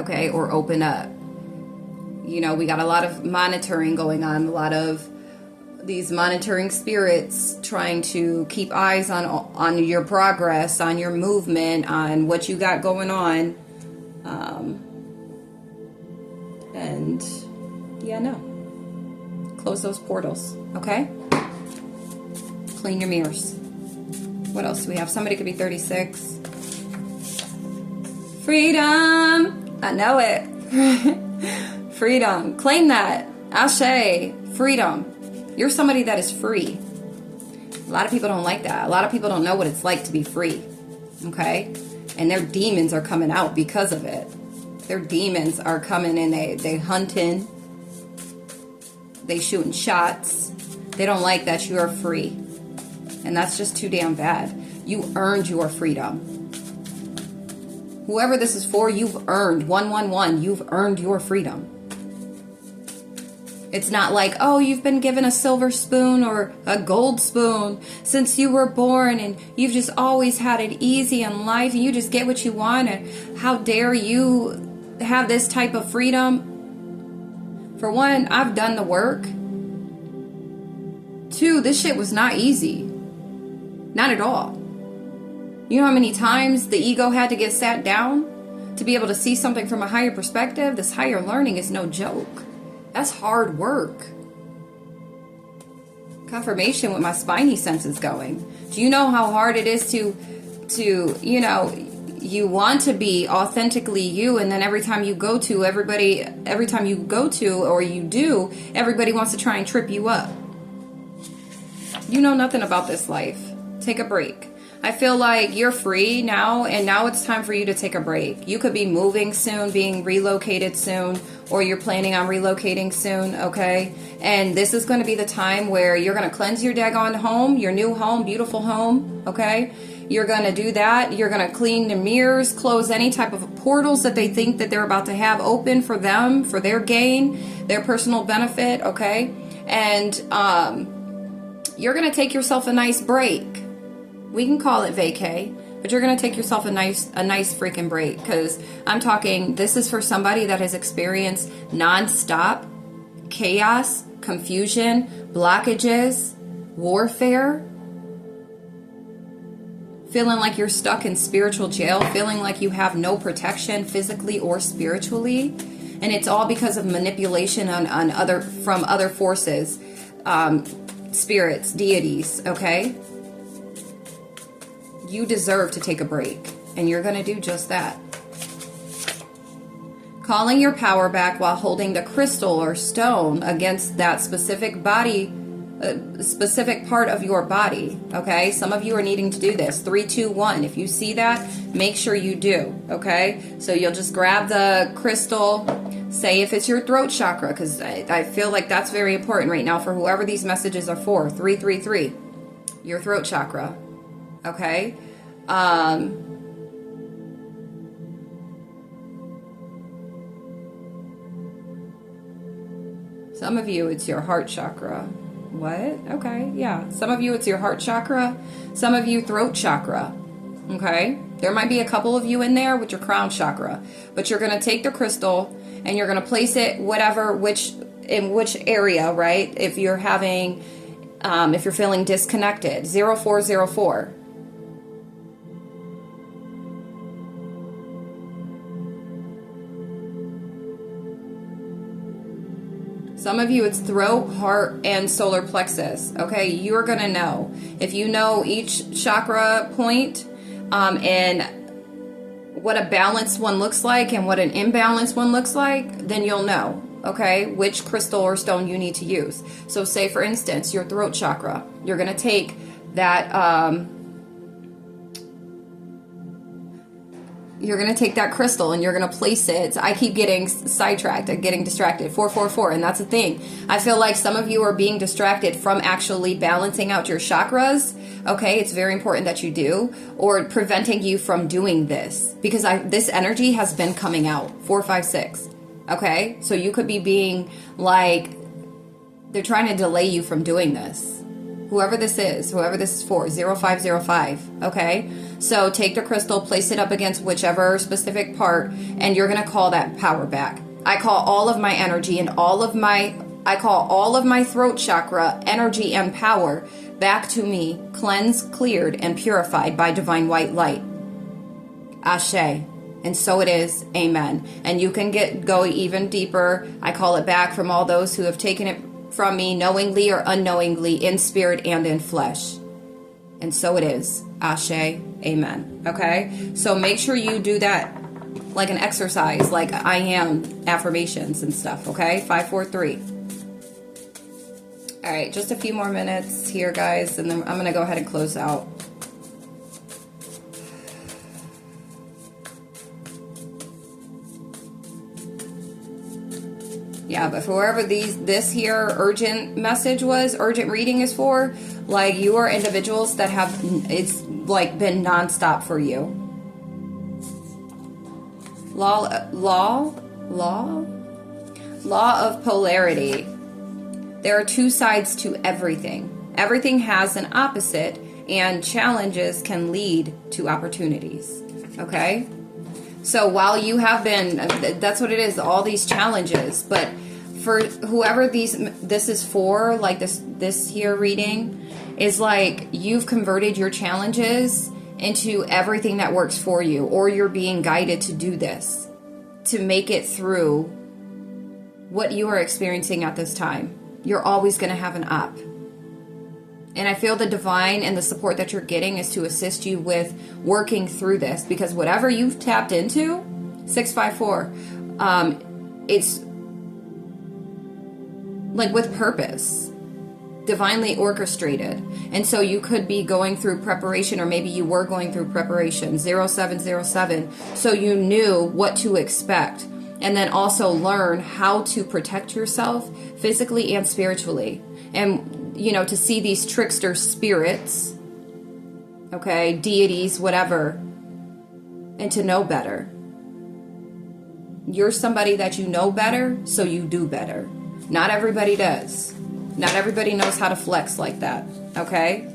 okay? Or open up. You know, we got a lot of monitoring going on, a lot of these monitoring spirits trying to keep eyes on your progress, on your movement, on what you got going on. And yeah, no. Close those portals, okay? Clean your mirrors. What else do we have? Somebody could be 36. Freedom! I know it. Freedom. Claim that. Ashe. Freedom. You're somebody that is free. A lot of people don't like that. A lot of people don't know what it's like to be free. Okay? And their demons are coming out because of it. Their demons are coming in. They hunting. They shooting shots. They don't like that you are free. And that's just too damn bad. You earned your freedom. Whoever this is for, you've earned 111. You've earned your freedom. It's not like, oh, you've been given a silver spoon or a gold spoon since you were born and you've just always had it easy in life and you just get what you want and how dare you have this type of freedom. For one, I've done the work. Two, this shit was not easy. Not at all. You know how many times the ego had to get sat down to be able to see something from a higher perspective? This higher learning is no joke. That's hard work. Confirmation with my spidey senses going. Do you know how hard it is to you know, you want to be authentically you, and then every time you go to, everybody wants to try and trip you up. You know nothing about this life. Take a break. I feel like you're free now, and now it's time for you to take a break. You could be moving soon, being relocated soon, or you're planning on relocating soon, okay? And this is going to be the time where you're going to cleanse your daggone home, your new home, beautiful home, okay? You're going to do that. You're going to clean the mirrors, close any type of portals that they think that they're about to have open for them, for their gain, their personal benefit, okay? And you're going to take yourself a nice break. We can call it vacay, but you're going to take yourself a nice freaking break, because I'm talking, this is for somebody that has experienced nonstop chaos, confusion, blockages, warfare, feeling like you're stuck in spiritual jail, feeling like you have no protection physically or spiritually, and it's all because of manipulation from other forces, spirits, deities, okay? You deserve to take a break, and you're going to do just that. Calling your power back while holding the crystal or stone against that specific body, specific part of your body, okay? Some of you are needing to do this. 3, 2, 1. If you see that, make sure you do, okay? So you'll just grab the crystal, say if it's your throat chakra, because I feel like that's very important right now for whoever these messages are for. 333, your throat chakra. Okay. Some of you, it's your heart chakra. What? Okay. Yeah. Some of you, it's your heart chakra. Some of you, throat chakra. Okay. There might be a couple of you in there with your crown chakra, but you're going to take the crystal and you're going to place it in which area, right? If you're having, if you're feeling disconnected, 0404. Some of you, it's throat, heart, and solar plexus. Okay, you're going to know. If you know each chakra point and what a balanced one looks like and what an imbalanced one looks like, then you'll know, okay, which crystal or stone you need to use. So say, for instance, your throat chakra. You're going to take that you're going to take that crystal and you're going to place it. I keep getting sidetracked and getting distracted. 444, and that's the thing. I feel like some of you are being distracted from actually balancing out your chakras. Okay, it's very important that you do, or preventing you from doing this, because this energy has been coming out. 456. Okay, so you could be being like, they're trying to delay you from doing this. Whoever this is for, 0505, okay? So take the crystal, place it up against whichever specific part, and you're going to call that power back. I call all of my energy and I call all of my throat chakra energy and power back to me, cleansed, cleared, and purified by divine white light. Ashe. And so it is. Amen. And you can go even deeper. I call it back from all those who have taken it from me, knowingly or unknowingly, in spirit and in flesh. And so it is. Ashe. Amen. Okay? So make sure you do that like an exercise, like I am affirmations and stuff. Okay? 543. All right, just a few more minutes here, guys, and then I'm going to go ahead and close out. Yeah, but for whoever this here urgent message was, urgent reading is for, like, you are individuals that have, it's like been nonstop for you. Law of polarity. There are two sides to everything. Everything has an opposite, and challenges can lead to opportunities. Okay? So while you have been, that's what it is, all these challenges, but for whoever this is for, like this here reading, is like you've converted your challenges into everything that works for you, or you're being guided to do this, to make it through what you are experiencing at this time. You're always going to have an up. And I feel the divine and the support that you're getting is to assist you with working through this, because whatever you've tapped into, 654, it's like with purpose, divinely orchestrated. And so you could be going through preparation, or maybe you were going through preparation, 0707, so you knew what to expect. And then also learn how to protect yourself physically and spiritually. And, you know, to see these trickster spirits, okay, deities, whatever, and to know better. You're somebody that you know better, so you do better. Not everybody does. Not everybody knows how to flex like that, okay?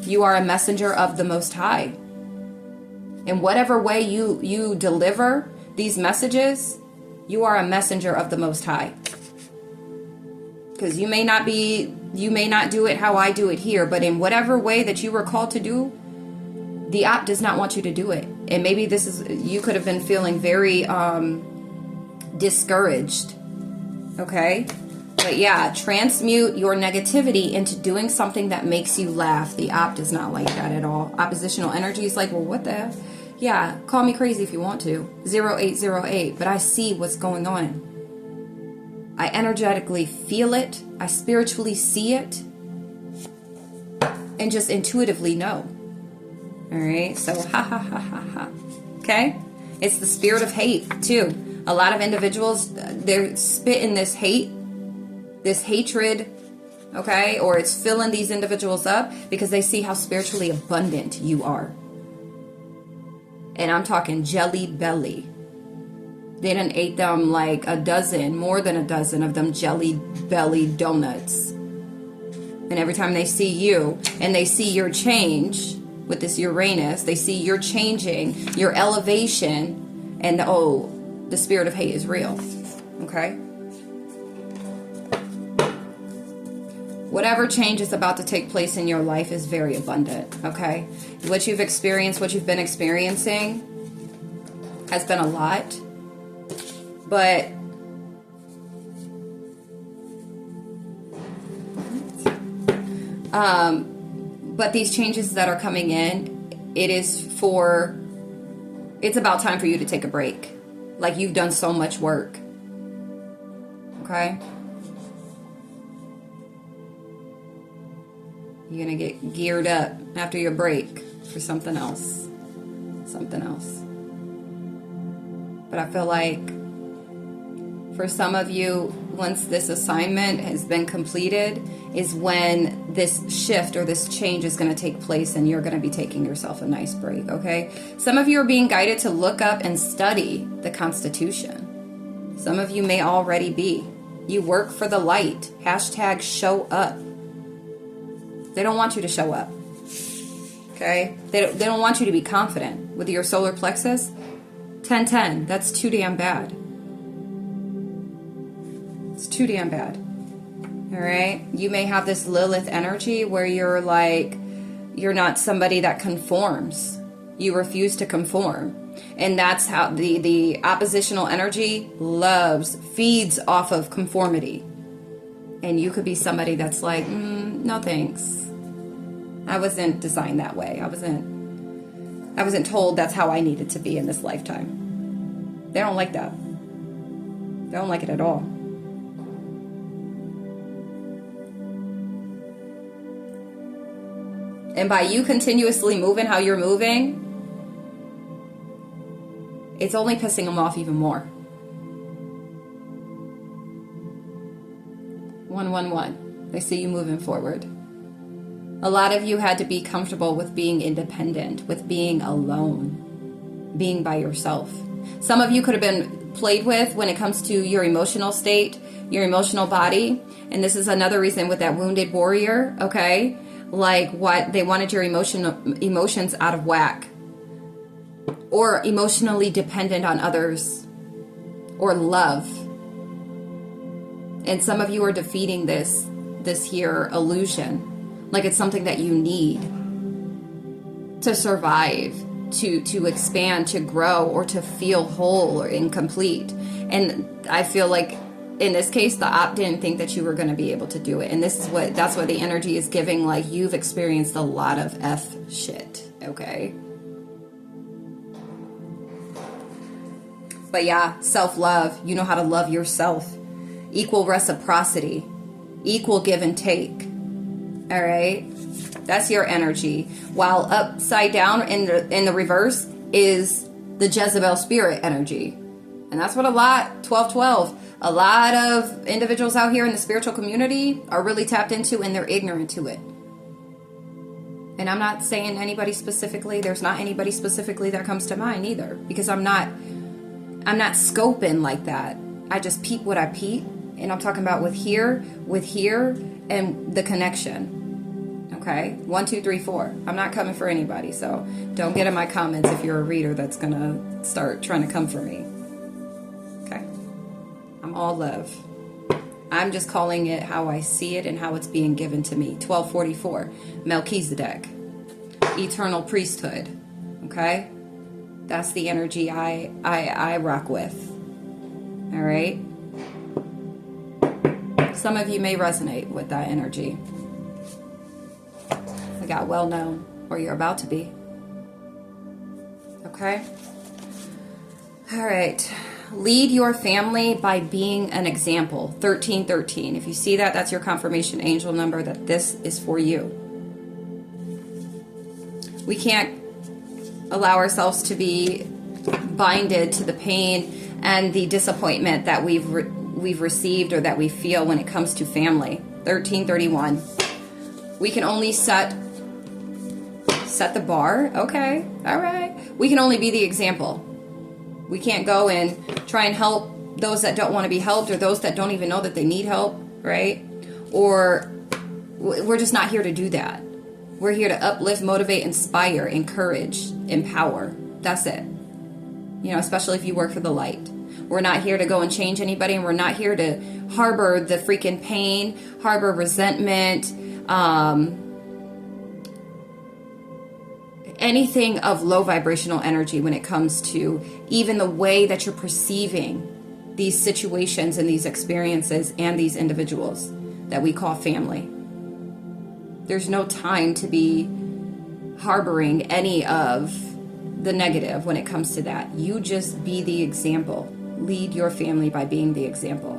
You are a messenger of the Most High. In whatever way you deliver these messages, you are a messenger of the Most High. Because you may not do it how I do it here, but in whatever way that you were called to do, the op does not want you to do it. And maybe you could have been feeling very discouraged. Okay? But yeah, transmute your negativity into doing something that makes you laugh. The op does not like that at all. Oppositional energy is like, well, what the hell? Yeah, call me crazy if you want to. 0808, but I see what's going on. I energetically feel it. I spiritually see it. And just intuitively know. All right, so ha ha ha ha ha. Okay? It's the spirit of hate, too. A lot of individuals, they're spitting this hate, this hatred, okay? Or it's filling these individuals up because they see how spiritually abundant you are. And I'm talking jelly belly. They done ate them like more than a dozen of them jelly belly donuts. And every time they see you and they see your change with this Uranus, they see you're changing, your elevation, and the spirit of hate is real. Okay? Whatever change is about to take place in your life is very abundant, okay? What you've experienced, what you've been experiencing has been a lot. But these changes that are coming in, it's about time for you to take a break. Like, you've done so much work. Okay? You're going to get geared up after your break for something else. Something else. But I feel like for some of you, once this assignment has been completed, is when this shift or this change is going to take place, and you're going to be taking yourself a nice break, okay? Some of you are being guided to look up and study the Constitution. Some of you may already be. You work for the light. Hashtag show up. They don't want you to show up, okay? They don't want you to be confident. With your solar plexus, 10-10, that's too damn bad. It's too damn bad. All right? You may have this Lilith energy where you're like, you're not somebody that conforms. You refuse to conform. And that's how the oppositional energy feeds off of conformity. And you could be somebody that's like, no thanks. I wasn't designed that way. I wasn't told that's how I needed to be in this lifetime. They don't like that. They don't like it at all. And by you continuously moving how you're moving, it's only pissing them off even more. 111. They see you moving forward. A lot of you had to be comfortable with being independent, with being alone, being by yourself. Some of you could have been played with when it comes to your emotional state, your emotional body. And this is another reason with that wounded warrior, okay? Like what they wanted your emotions out of whack, or emotionally dependent on others, or love. And some of you are defeating this here illusion, like it's something that you need to survive, to expand, to grow, or to feel whole or incomplete. And I feel like in this case, the op didn't think that you were going to be able to do it. And that's what the energy is giving. Like, you've experienced a lot of F shit, okay? But yeah, self-love. You know how to love yourself. Equal reciprocity. Equal give and take. All right? That's your energy. While upside down in the reverse is the Jezebel spirit energy. And that's what a lot, 1212, a lot of individuals out here in the spiritual community are really tapped into, and they're ignorant to it. And I'm not saying anybody specifically. There's not anybody specifically that comes to mind either, because I'm not scoping like that. I just peep what I peep, and I'm talking about with here, and the connection. Okay? 1, 2, 3, 4. I'm not coming for anybody, so don't get in my comments if you're a reader that's gonna start trying to come for me. Okay? I'm all love. I'm just calling it how I see it and how it's being given to me. 1244, Melchizedek, eternal priesthood. Okay? That's the energy I rock with. All right? Some of you may resonate with that energy. I got well known, or you're about to be. Okay? All right. Lead your family by being an example. 1313. If you see that, that's your confirmation angel number that this is for you. We can't allow ourselves to be binded to the pain and the disappointment that we've received or that we feel when it comes to family. 1331. We can only set the bar. Okay. All right. We can only be the example. We can't go and try and help those that don't want to be helped, or those that don't even know that they need help, right? Or we're just not here to do that. We're here to uplift, motivate, inspire, encourage, empower. That's it. You know, especially if you work for the light. We're not here to go and change anybody, and we're not here to harbor the freaking pain, harbor resentment, anything of low vibrational energy when it comes to even the way that you're perceiving these situations and these experiences and these individuals that we call family. There's no time to be harboring any of the negative when it comes to that. You just be the example. Lead your family by being the example.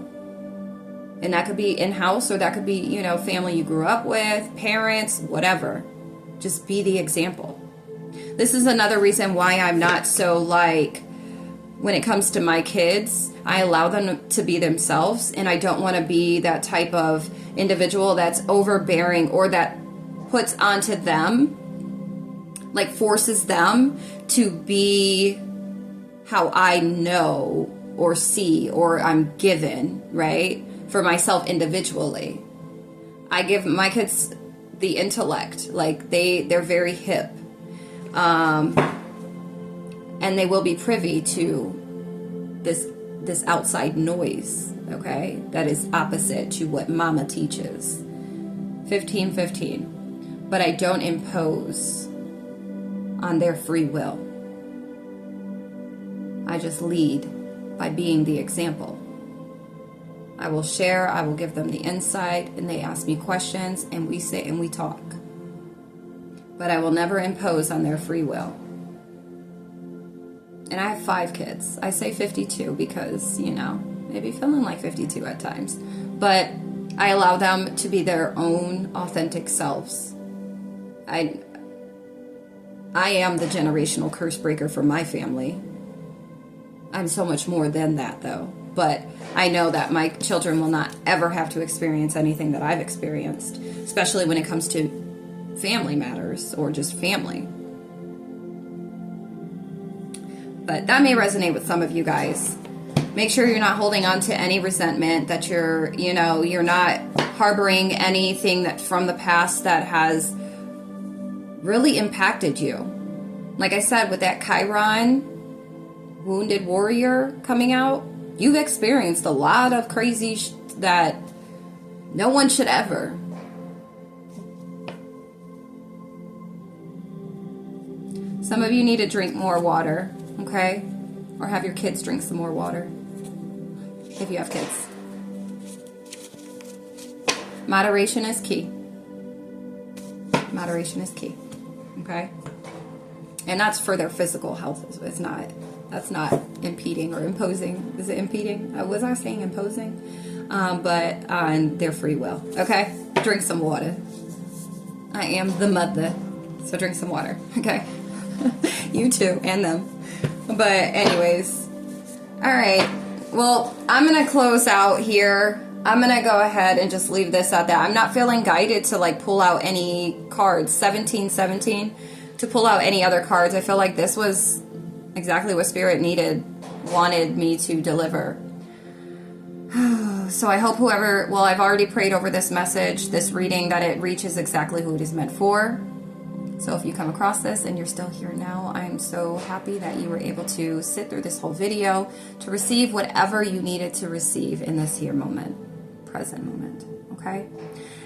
And that could be in-house, or that could be, you know, family you grew up with, parents, whatever. Just be the example. This is another reason why I'm not so, like, when it comes to my kids, I allow them to be themselves, and I don't want to be that type of individual that's overbearing or that puts onto them, like forces them to be how I know or see or I'm given, right? For myself individually. I give my kids the intellect, like they're very hip. And they will be privy to this outside noise, okay? That is opposite to what mama teaches. 15. But I don't impose on their free will. I just lead by being the example. I will share, I will give them the insight, and they ask me questions, and we sit and we talk. But I will never impose on their free will. And I have 5 kids. I say 52 because, maybe feeling like 52 at times. But I allow them to be their own authentic selves. I am the generational curse breaker for my family. I'm so much more than that, though. But I know that my children will not ever have to experience anything that I've experienced, especially when it comes to family matters or just family. But that may resonate with some of you guys. Make sure you're not holding on to any resentment, that you're not harboring anything that from the past that has really impacted you. Like I said, with that Chiron wounded warrior coming out, you've experienced a lot of crazy that no one should ever. Some of you need to drink more water, okay? Or have your kids drink some more water, if you have kids. Moderation is key. Moderation is key, okay? And that's for their physical health. That's not impeding or imposing. Is it impeding? Was I saying imposing? But on their free will. Okay? Drink some water. I am the mother. So drink some water. Okay? You too. And them. But anyways. Alright. Well, I'm going to close out here. I'm going to go ahead and just leave this at that. I'm not feeling guided to pull out any cards. 1717. To pull out any other cards. I feel like this was exactly what Spirit wanted me to deliver. So I hope I've already prayed over this message, this reading, that it reaches exactly who it is meant for. So if you come across this and you're still here now, I'm so happy that you were able to sit through this whole video to receive whatever you needed to receive in this here moment, present moment, okay?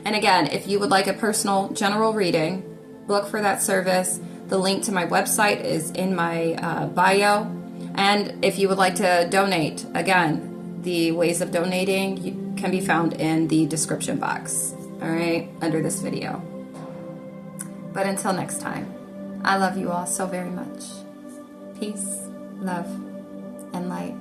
And again, if you would like a personal general reading, book for that service. The link to my website is in my bio. And if you would like to donate, again, the ways of donating can be found in the description box, all right, under this video. But until next time, I love you all so very much. Peace, love, and light.